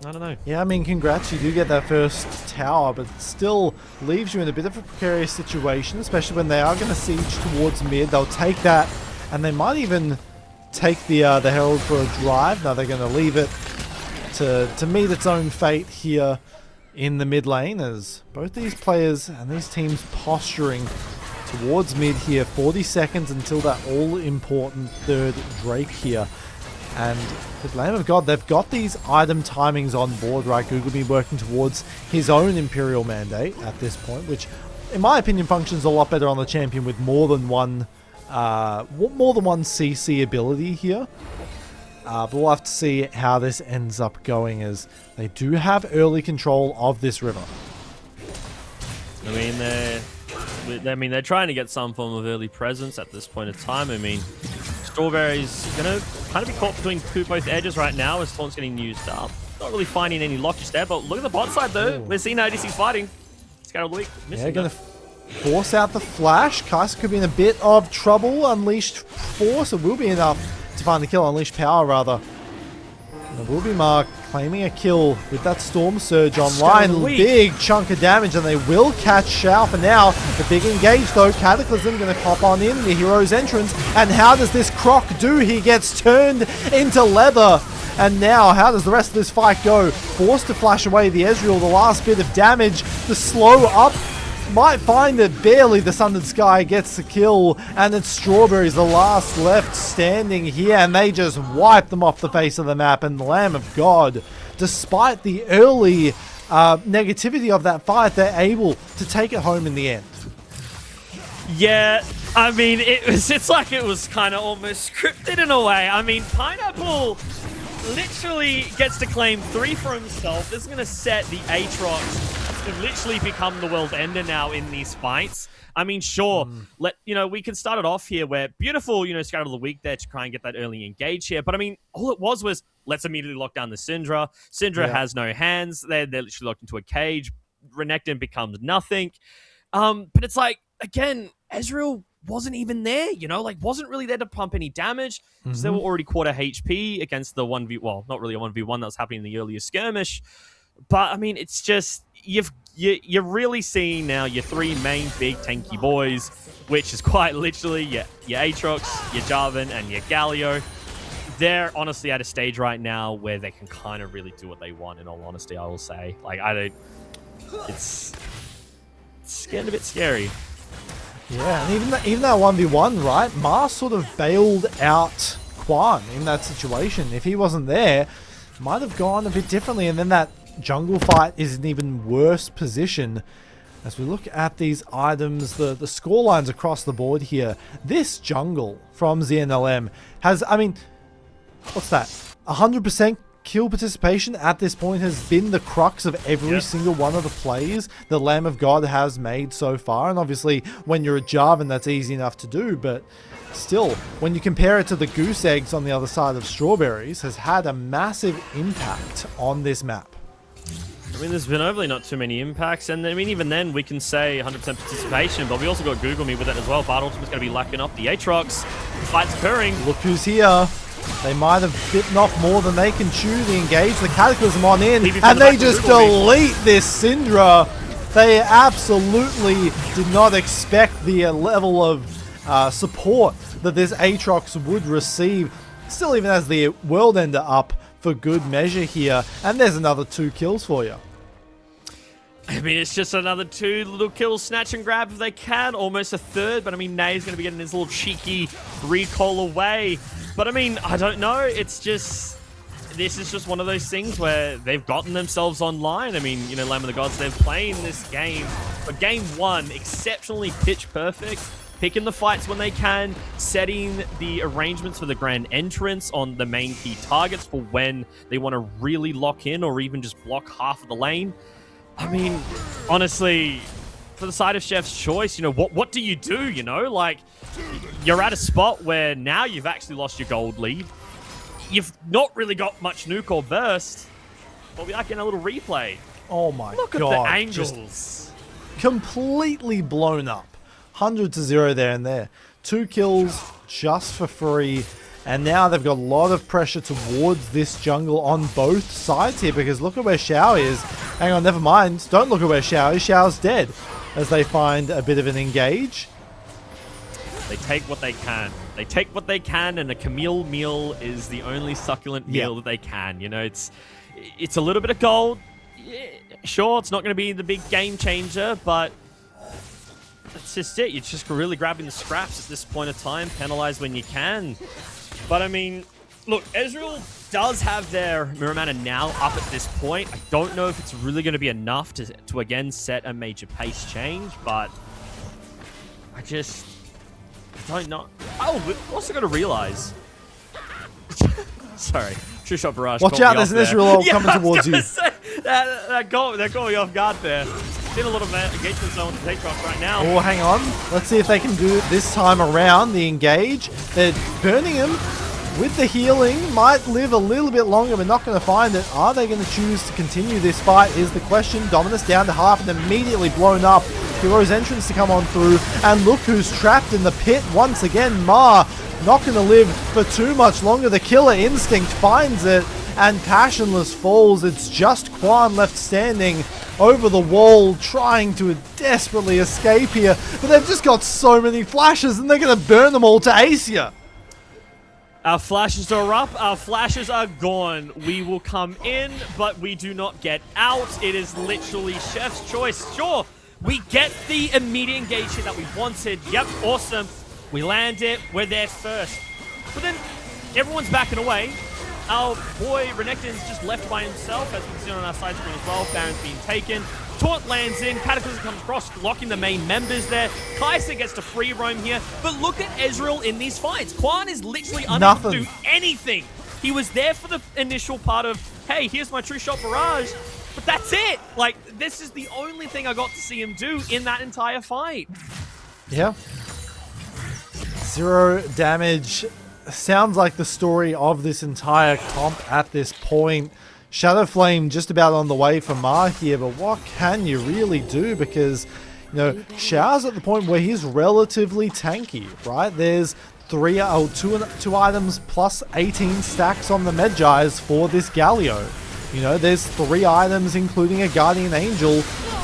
Speaker 4: I don't know. Yeah,
Speaker 3: I mean, congrats. You do get that first tower, but it still leaves you in a bit of a precarious situation, especially when they are going to siege towards mid. They'll take that, and they might even take the Herald for a drive. Now they're going to leave it to meet its own fate here in the mid lane, as both these players and these teams posturing towards mid here. 40 seconds until that all-important third Drake here. And with Lamb of God, they've got these item timings on board, right? Googleby working towards his own Imperial mandate at this point, which, in my opinion, functions a lot better on the champion with more than one CC ability here. But we'll have to see how this ends up going, as they do have early control of this river.
Speaker 4: I mean, they're trying to get some form of early presence at this point in time. I mean, Strawberry's going to kind of be caught between both edges right now as Taunt's getting used up. Not really finding any lock just there, but look at the bot side though. We're seeing ADC fighting. Scarab Weak missing.
Speaker 3: Yeah, going to force out the flash. Kai'Sa could be in a bit of trouble. Unleashed Force, it will be enough to find the kill. Unleashed Power, rather. And it will be Mark claiming a kill with that Storm Surge online. Big chunk of damage, and they will catch Shao for now. The big engage though. Cataclysm going to pop on in the hero's entrance. And how does this Croc do? He gets turned into leather. And now, how does the rest of this fight go? Forced to flash away the Ezreal, the last bit of damage. The slow up might find it barely. The Sundered Sky gets the kill, and it's Strawberries, the last left standing here, and they just wipe them off the face of the map. And the Lamb of God, despite the early negativity of that fight, they're able to take it home in the end.
Speaker 4: Yeah, I mean, it's like it was kind of almost scripted in a way. I mean, Pineapple literally gets to claim 3 for himself. This is going to set the Aatrox to literally become the world ender now in these fights. I mean, sure, we can start it off here where beautiful, Scout of the Week there to try and get that early engage here. But I mean, all it was let's immediately lock down the Syndra. Syndra has no hands. They're literally locked into a cage. Renekton becomes nothing. But it's like, again, Ezreal wasn't even there, wasn't really there to pump any damage. So they were already quarter HP against the 1v, well, not really a 1v1 that was happening in the earlier skirmish. But I mean, it's just, you're really seeing now your 3 main big tanky boys, which is quite literally your Aatrox, your Jarvan, and your Galio. They're honestly at a stage right now where they can kind of really do what they want, in all honesty, I will say. Like, it's getting a bit scary.
Speaker 3: Yeah, and even that 1v1, right? Mars sort of bailed out Quan in that situation. If he wasn't there, it might have gone a bit differently. And then that jungle fight is an even worse position. As we look at these items, the score lines across the board here, this jungle from ZNLM has, I mean, what's that? 100% kill participation at this point has been the crux of every single one of the plays the Lamb of God has made so far. And obviously, when you're a Jarvan, that's easy enough to do, but still, when you compare it to the Goose Eggs on the other side of Strawberries, has had a massive impact on this map.
Speaker 4: I mean, there's been overly not too many impacts, and I mean, even then, we can say 100% participation, but we also got Google Me with it as well. Bard Ultimate's going to be lacking up the Aatrox. Fight's occurring.
Speaker 3: Look who's here. They might have bitten off more than they can chew. The engage, the Cataclysm on in, and they just delete this Syndra. They absolutely did not expect the level of support that this Aatrox would receive. Still even has the World Ender up for good measure here. And there's another 2 kills for you.
Speaker 4: I mean, it's just another 2 little kills, snatch and grab if they can. Almost a third, but I mean, Nay's going to be getting his little cheeky recall away. But I mean, I don't know. It's just, this is just one of those things where they've gotten themselves online. I mean, Lamb of the Gods, they're playing this game. But game 1, exceptionally pitch perfect. Picking the fights when they can, setting the arrangements for the grand entrance on the main key targets for when they want to really lock in or even just block half of the lane. I mean, honestly, for the side of Chef's Choice, what do you do, Like, you're at a spot where now you've actually lost your gold lead. You've not really got much nuke or burst, but we are getting a little replay.
Speaker 3: Oh my God.
Speaker 4: Look at the angles.
Speaker 3: Completely blown up. 100-0 there and there. 2 kills just for free. And now they've got a lot of pressure towards this jungle on both sides here, because look at where Xiao is. Hang on, never mind. Don't look at where Xiao is. Xiao's dead as they find a bit of an engage.
Speaker 4: They take what they can. They take what they can, and a Camille meal is the only succulent meal that they can. You know, it's a little bit of gold. Yeah, sure, it's not going to be the big game changer, but that's just it. You're just really grabbing the scraps at this point of time, penalize when you can. But I mean, look, Ezreal does have their mirror mana now up at this point. I don't know if it's really going to be enough to again set a major pace change, but I don't know. Oh, we're also going to realize. Sorry, True Shot Barrage.
Speaker 3: Watch out, there's an Ezreal coming towards you.
Speaker 4: That caught me off guard there. Seen a lot of engagement zone to take off right now.
Speaker 3: Oh, hang on. Let's see if they can do it this time around. The engage. They're burning him with the healing. Might live a little bit longer, but not going to find it. Are they going to choose to continue this fight is the question. Dominus down to half and immediately blown up. Hero's entrance to come on through. And look who's trapped in the pit once again. Ma not going to live for too much longer. The killer instinct finds it. And Passionless falls. It's just Quan left standing over the wall, trying to desperately escape here. But they've just got so many flashes, and they're going to burn them all to Asia.
Speaker 4: Our flashes are up. Our flashes are gone. We will come in, but we do not get out. It is literally chef's choice. Sure, we get the immediate engagement that we wanted. Yep, awesome. We land it. We're there first. But then everyone's backing away. Our boy Renekton's just left by himself, as we can see on our side screen as well. Baron's being taken. Taunt lands in. Cataclysm comes across, locking the main members there. Kai'Sa gets to free roam here. But look at Ezreal in these fights. Quan is literally unable to do anything. He was there for the initial part of, hey, here's my True Shot Barrage. But that's it. Like, this is the only thing I got to see him do in that entire fight.
Speaker 3: Yeah. 0 damage. Sounds like the story of this entire comp at this point. Shadow Flame just about on the way for Ma here, but what can you really do? Because, you know, Xiao's at the point where he's relatively tanky, right? There's two items plus 18 stacks on the Medjais for this Galio. You know, there's 3 items, including a Guardian Angel,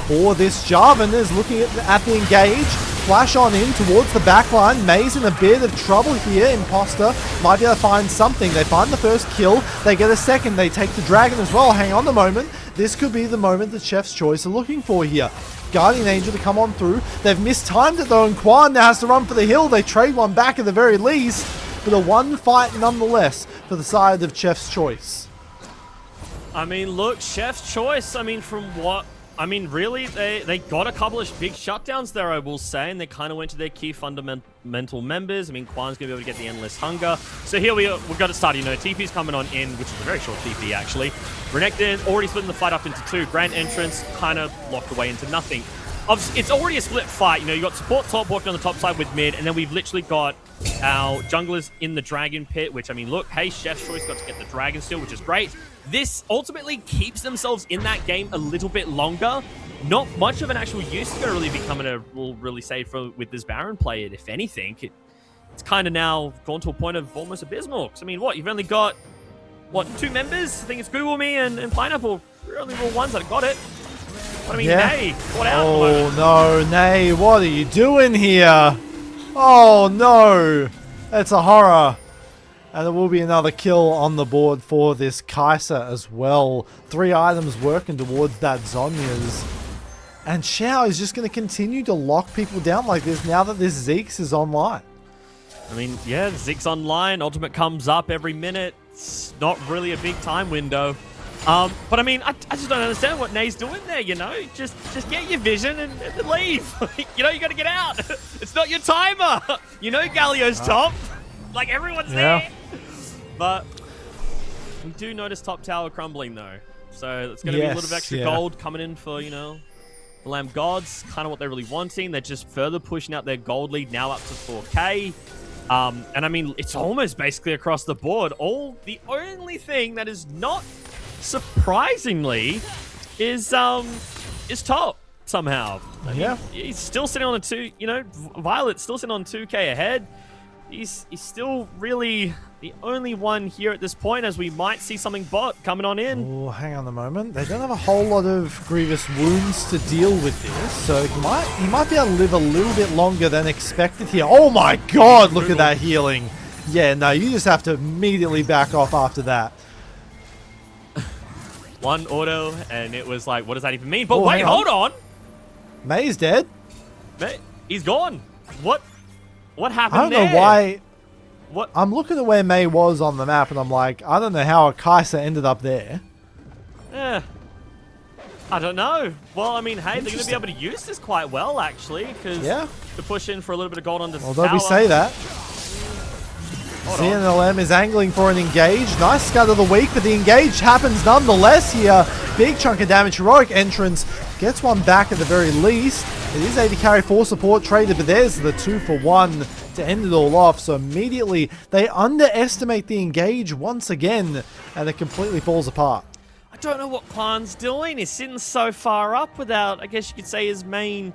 Speaker 3: for this Jarvan. Is looking at the engage. Flash on in towards the backline. May's in a bit of trouble here. Imposter might be able to find something. They find the first kill. They get a second. They take the dragon as well. Hang on a moment. This could be the moment that Chef's Choice are looking for here. Guardian Angel to come on through. They've mistimed it though, and Quan now has to run for the hill. They trade one back at the very least. But a one fight nonetheless for the side of Chef's Choice.
Speaker 4: I mean, look, Chef's Choice, I mean, really, they got a couple of big shutdowns there, I will say, and they kind of went to their key fundamental members. I mean, Quan's going to be able to get the Endless Hunger. So here we've got to start, you know, TP's coming on in, which is a very short TP, actually. Renekton already splitting the fight up into 2. Grand Entrance kind of locked away into nothing. Obviously, it's already a split fight. You know, you got support top walking on the top side with mid, and then we've literally got our junglers in the Dragon Pit, which, I mean, look, hey, Chef's Choice got to get the Dragon still, which is great. This ultimately keeps themselves in that game a little bit longer. Not much of an actual use is going to really be coming will really say with this Baron play. If anything, it's kind of now gone to a point of almost abysmal. Because, I mean, you've only got, 2 members? I think it's Google Me and Pineapple. We're only the ones that got it. But, I mean, Nay, what out?
Speaker 3: Oh, no, Nay, what are you doing here? Oh, no. That's a horror. And there will be another kill on the board for this Kai'Sa as well. 3 items working towards that Zhonya's. And Xiao is just going to continue to lock people down like this now that this Zeke's is online.
Speaker 4: I mean, yeah, Zeke's online. Ultimate comes up every minute. It's not really a big time window. But I mean, I just don't understand what Nay's doing there, you know? Just get your vision and leave. You know, you got to get out. It's not your timer. You know Galio's top. Like, everyone's there. But we do notice top tower crumbling, though. So it's going to be a little bit extra gold coming in for, you know, the Lamb Gods. Kind of what they're really wanting. They're just further pushing out their gold lead now up to 4K. And I mean, it's almost basically across the board. The only thing that is not surprisingly is top somehow. I mean, he's still sitting on a 2, you know, Violet's still sitting on 2K ahead. he's still really the only one here at this point, as we might see something bot coming on in.
Speaker 3: Oh, hang on a moment. They don't have a whole lot of grievous wounds to deal with this, so he might be able to live a little bit longer than expected here. Oh my god, look at that healing. Yeah, no, you just have to immediately back off after that.
Speaker 4: One auto, and it was like, what does that even mean? But
Speaker 3: Oh,
Speaker 4: wait,
Speaker 3: hang on.
Speaker 4: hold on.
Speaker 3: May's dead.
Speaker 4: He's gone. What happened
Speaker 3: I don't
Speaker 4: there?
Speaker 3: know why.
Speaker 4: What?
Speaker 3: I'm looking at where May was on the map, and I'm like, I don't know how Kaisa ended up there.
Speaker 4: I don't know. Well, I mean, hey, they're going to be able to use this quite well, actually, because
Speaker 3: Yeah.
Speaker 4: to push in for a little bit of gold on this
Speaker 3: Although
Speaker 4: tower.
Speaker 3: we say that.
Speaker 4: Hold on.
Speaker 3: CNLM is angling for an engage. Nice scut of the week, but the engage happens nonetheless here. Big chunk of damage. Heroic entrance gets one back at the very least. It is 80 carry for support traded, but there's the 2-for-1 to end it all off. So immediately they underestimate the engage once again, and it completely falls apart.
Speaker 4: I don't know what Kwan's doing. He's sitting so far up without, I guess you could say, his main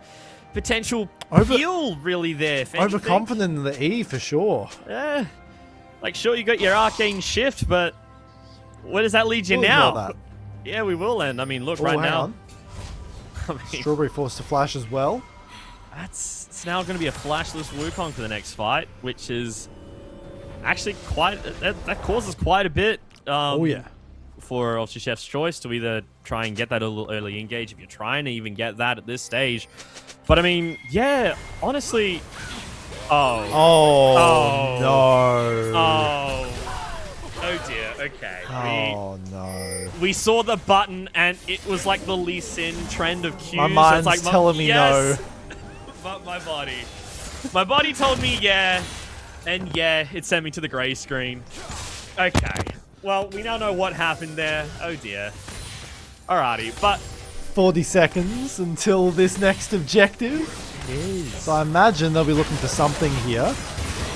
Speaker 4: potential heal really there. if anything.
Speaker 3: Overconfident in the E for sure.
Speaker 4: Yeah. Like, sure, you got your arcane shift, but where does that lead you
Speaker 3: We'll
Speaker 4: now?
Speaker 3: ignore that.
Speaker 4: Yeah, we will end. I mean, look,
Speaker 3: Oh,
Speaker 4: right
Speaker 3: hang
Speaker 4: now.
Speaker 3: on.
Speaker 4: I mean,
Speaker 3: Strawberry forced to flash as well.
Speaker 4: it's now going to be a flashless Wukong for the next fight, which is actually quite... That causes quite a bit
Speaker 3: Oh yeah.
Speaker 4: for obviously Chef's choice to either try and get that a little early engage if you're trying to even get that at this stage. But I mean, yeah, honestly...
Speaker 3: Oh no.
Speaker 4: Oh dear, okay.
Speaker 3: Oh no.
Speaker 4: We saw the button and it was like the Lee Sin trend of cues.
Speaker 3: My mind's
Speaker 4: it's like,
Speaker 3: telling me
Speaker 4: yes,
Speaker 3: no.
Speaker 4: But my body told me yeah, and yeah, it sent me to the grey screen. Okay, well, we now know what happened there. Oh dear. Alrighty, but
Speaker 3: 40 seconds until this next objective. So I imagine they'll be looking for something here.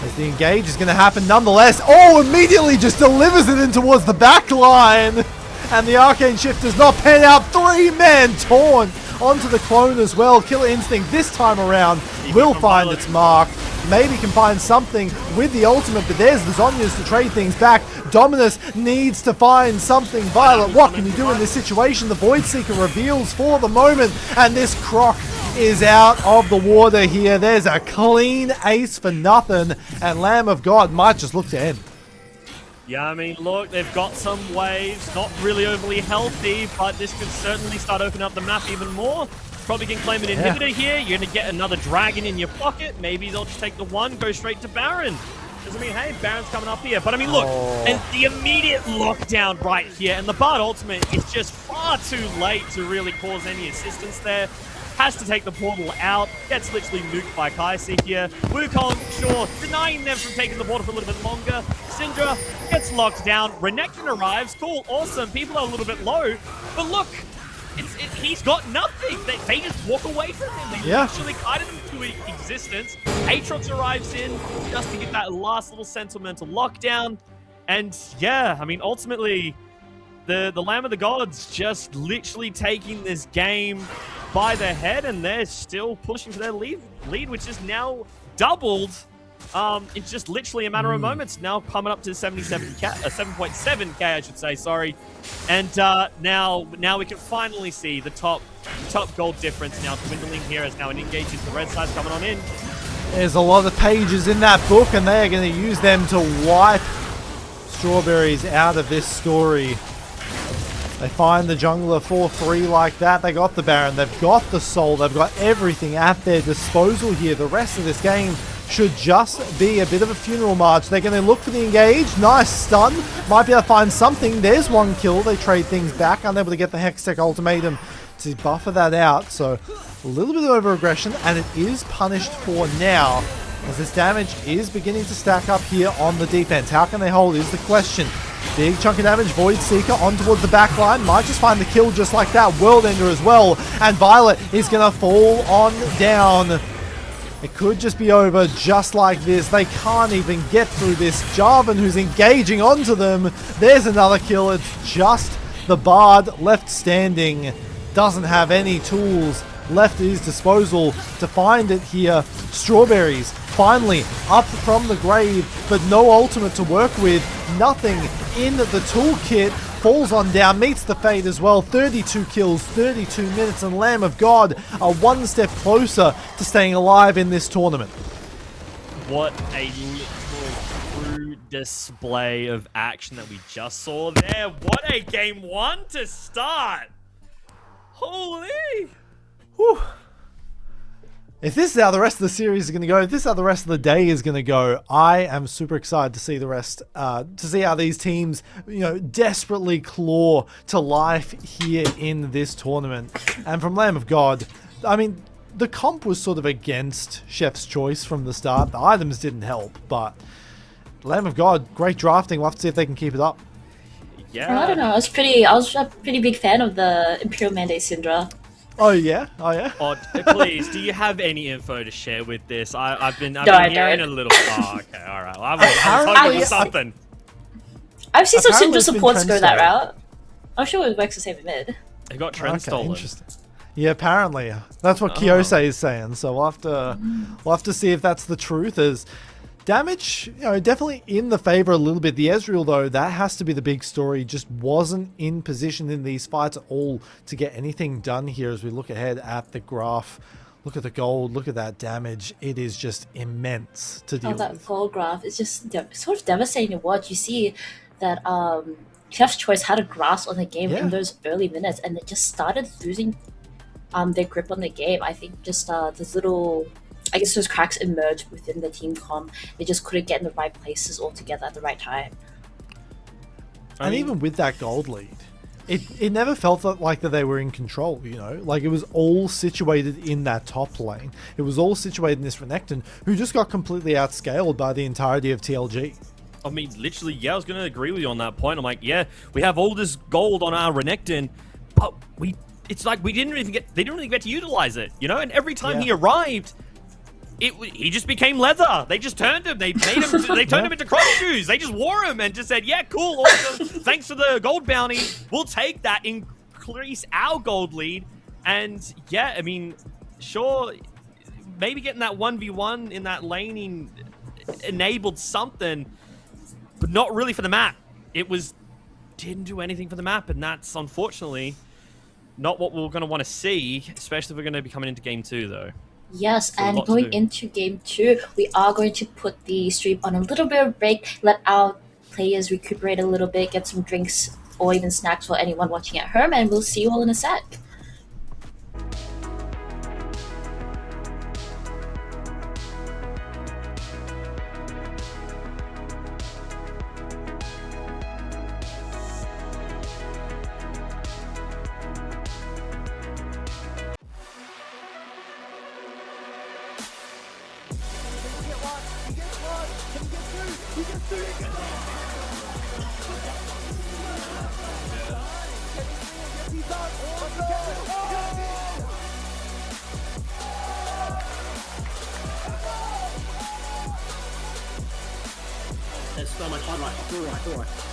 Speaker 3: As the engage is going to happen nonetheless. Oh, immediately just delivers it in towards the back line. And the Arcane Shift does not pan out. 3-man taunt onto the clone as well. Killer Instinct this time around will find its mark. Maybe can find something with the ultimate, but there's the Zonyas to trade things back. Dominus needs to find something. Violet, what can you do in this situation? The Void Seeker reveals for the moment, and this Croc is out of the water here. There's a clean ace for nothing, and Lamb of God might just look to end.
Speaker 4: yeah, I mean, look, they've got some waves, not really overly healthy, but this could certainly start opening up the map even more. Probably can claim an inhibitor here. You're going to get another dragon in your pocket. Maybe they'll just take the one, go straight to Baron. Because, I mean, hey, Baron's coming up here. But, I mean, look, and the immediate lockdown right here. And the Bard ultimate is just far too late to really cause any assistance there. Has to take the portal out. Gets literally nuked by Kaisi here. Wukong, sure, denying them from taking the portal for a little bit longer. Syndra gets locked down. Renekton arrives. Cool, awesome. People are a little bit low. But look, he's got nothing. They just walk away from him. They literally guided him to existence. Aatrox arrives in just to get that last little sentimental lockdown. And yeah, I mean, ultimately, the Lamb of the Gods just literally taking this game by the head, and they're still pushing for their lead, which is now doubled. It's just literally a matter of moments now, coming up to 7.7k, I should say. Sorry, and now we can finally see the top gold difference now dwindling here as now an engage into the red side coming on in.
Speaker 3: There's a lot of pages in that book, and they are going to use them to wipe Strawberries out of this story. They find the jungler 4-3 like that. They got the Baron. They've got the Soul. They've got everything at their disposal here. The rest of this game should just be a bit of a funeral march. They're going to look for the engage. Nice stun. Might be able to find something. There's one kill. They trade things back. Unable to get the Hextech ultimatum to buffer that out. So a little bit of over-aggression, and it is punished for now, as this damage is beginning to stack up here on the defense. How can they hold is the question. Big chunk of damage, Void Seeker on towards the back line. Might just find the kill just like that. World Ender as well. And Violet is going to fall on down. It could just be over just like this. They can't even get through this. Jarvan, who's engaging onto them. There's another kill. It's just the Bard left standing. Doesn't have any tools left at his disposal to find it here. Strawberries finally up from the grave, but no ultimate to work with. Nothing in the toolkit. Falls on down, meets the fate as well. 32 kills, 32 minutes, and Lamb of God are one step closer to staying alive in this tournament.
Speaker 4: What a little true display of action that we just saw there. What a game one to start. Holy.
Speaker 3: Whew. If this is how the rest of the series is going to go, if this is how the rest of the day is going to go, I am super excited to see the rest, to see how these teams, desperately claw to life here in this tournament. And from Lamb of God, I mean, the comp was sort of against Chef's Choice from the start. The items didn't help, but Lamb of God, great drafting. We'll have to see if they can keep it up.
Speaker 4: Yeah.
Speaker 2: I don't know. I was a pretty big fan of the Imperial Mandate Syndra.
Speaker 3: Oh yeah.
Speaker 4: Please, do you have any info to share with this? I've been
Speaker 2: I
Speaker 4: hearing
Speaker 2: don't.
Speaker 4: a little. Oh, okay, all right. Well, I was hoping for something.
Speaker 2: I've seen some
Speaker 3: Apparently
Speaker 2: Syndra
Speaker 3: it's been
Speaker 2: supports go that
Speaker 3: trend
Speaker 2: route. I'm sure it works the same in mid.
Speaker 4: It got trend stolen.
Speaker 3: Interesting. Yeah, apparently that's what Kiyose is saying. So we'll have to see if that's the truth. As damage, definitely in the favor a little bit. The Ezreal though, that has to be the big story. Just wasn't in position in these fights at all to get anything done here. As we look ahead at the graph, look at the gold, look at that damage. It is just immense to deal with.
Speaker 2: That gold graph is just sort of devastating to watch. You see that Chef's Choice had a grasp on the game in those early minutes, and they just started losing their grip on the game. I think just those little, I guess those cracks emerged within the team comp. They just couldn't get in the right places altogether at the right time.
Speaker 3: And even with that gold lead, it never felt like that they were in control, Like it was all situated in that top lane. It was all situated in this Renekton, who just got completely outscaled by the entirety of TLG.
Speaker 4: I mean, literally, yeah, I was going to agree with you on that point. I'm like, yeah, we have all this gold on our Renekton, but it's like they didn't really get to utilize it, And every time he arrived, he just became leather. They just turned him. They made him. They turned him into cross shoes. They just wore him and just said, "Yeah, cool, awesome. Thanks for the gold bounty. We'll take that. Increase our gold lead." And yeah, I mean, sure, maybe getting that 1v1 in that laning enabled something, but not really for the map. Didn't do anything for the map, and that's unfortunately not what we're going to want to see, especially if we're going to be coming into game 2, though.
Speaker 2: Yes, and going into game 2, we are going to put the stream on a little bit of break, let our players recuperate a little bit, get some drinks or even snacks for anyone watching at home, and we'll see you all in a sec.
Speaker 1: Let's throw my pod right. All right.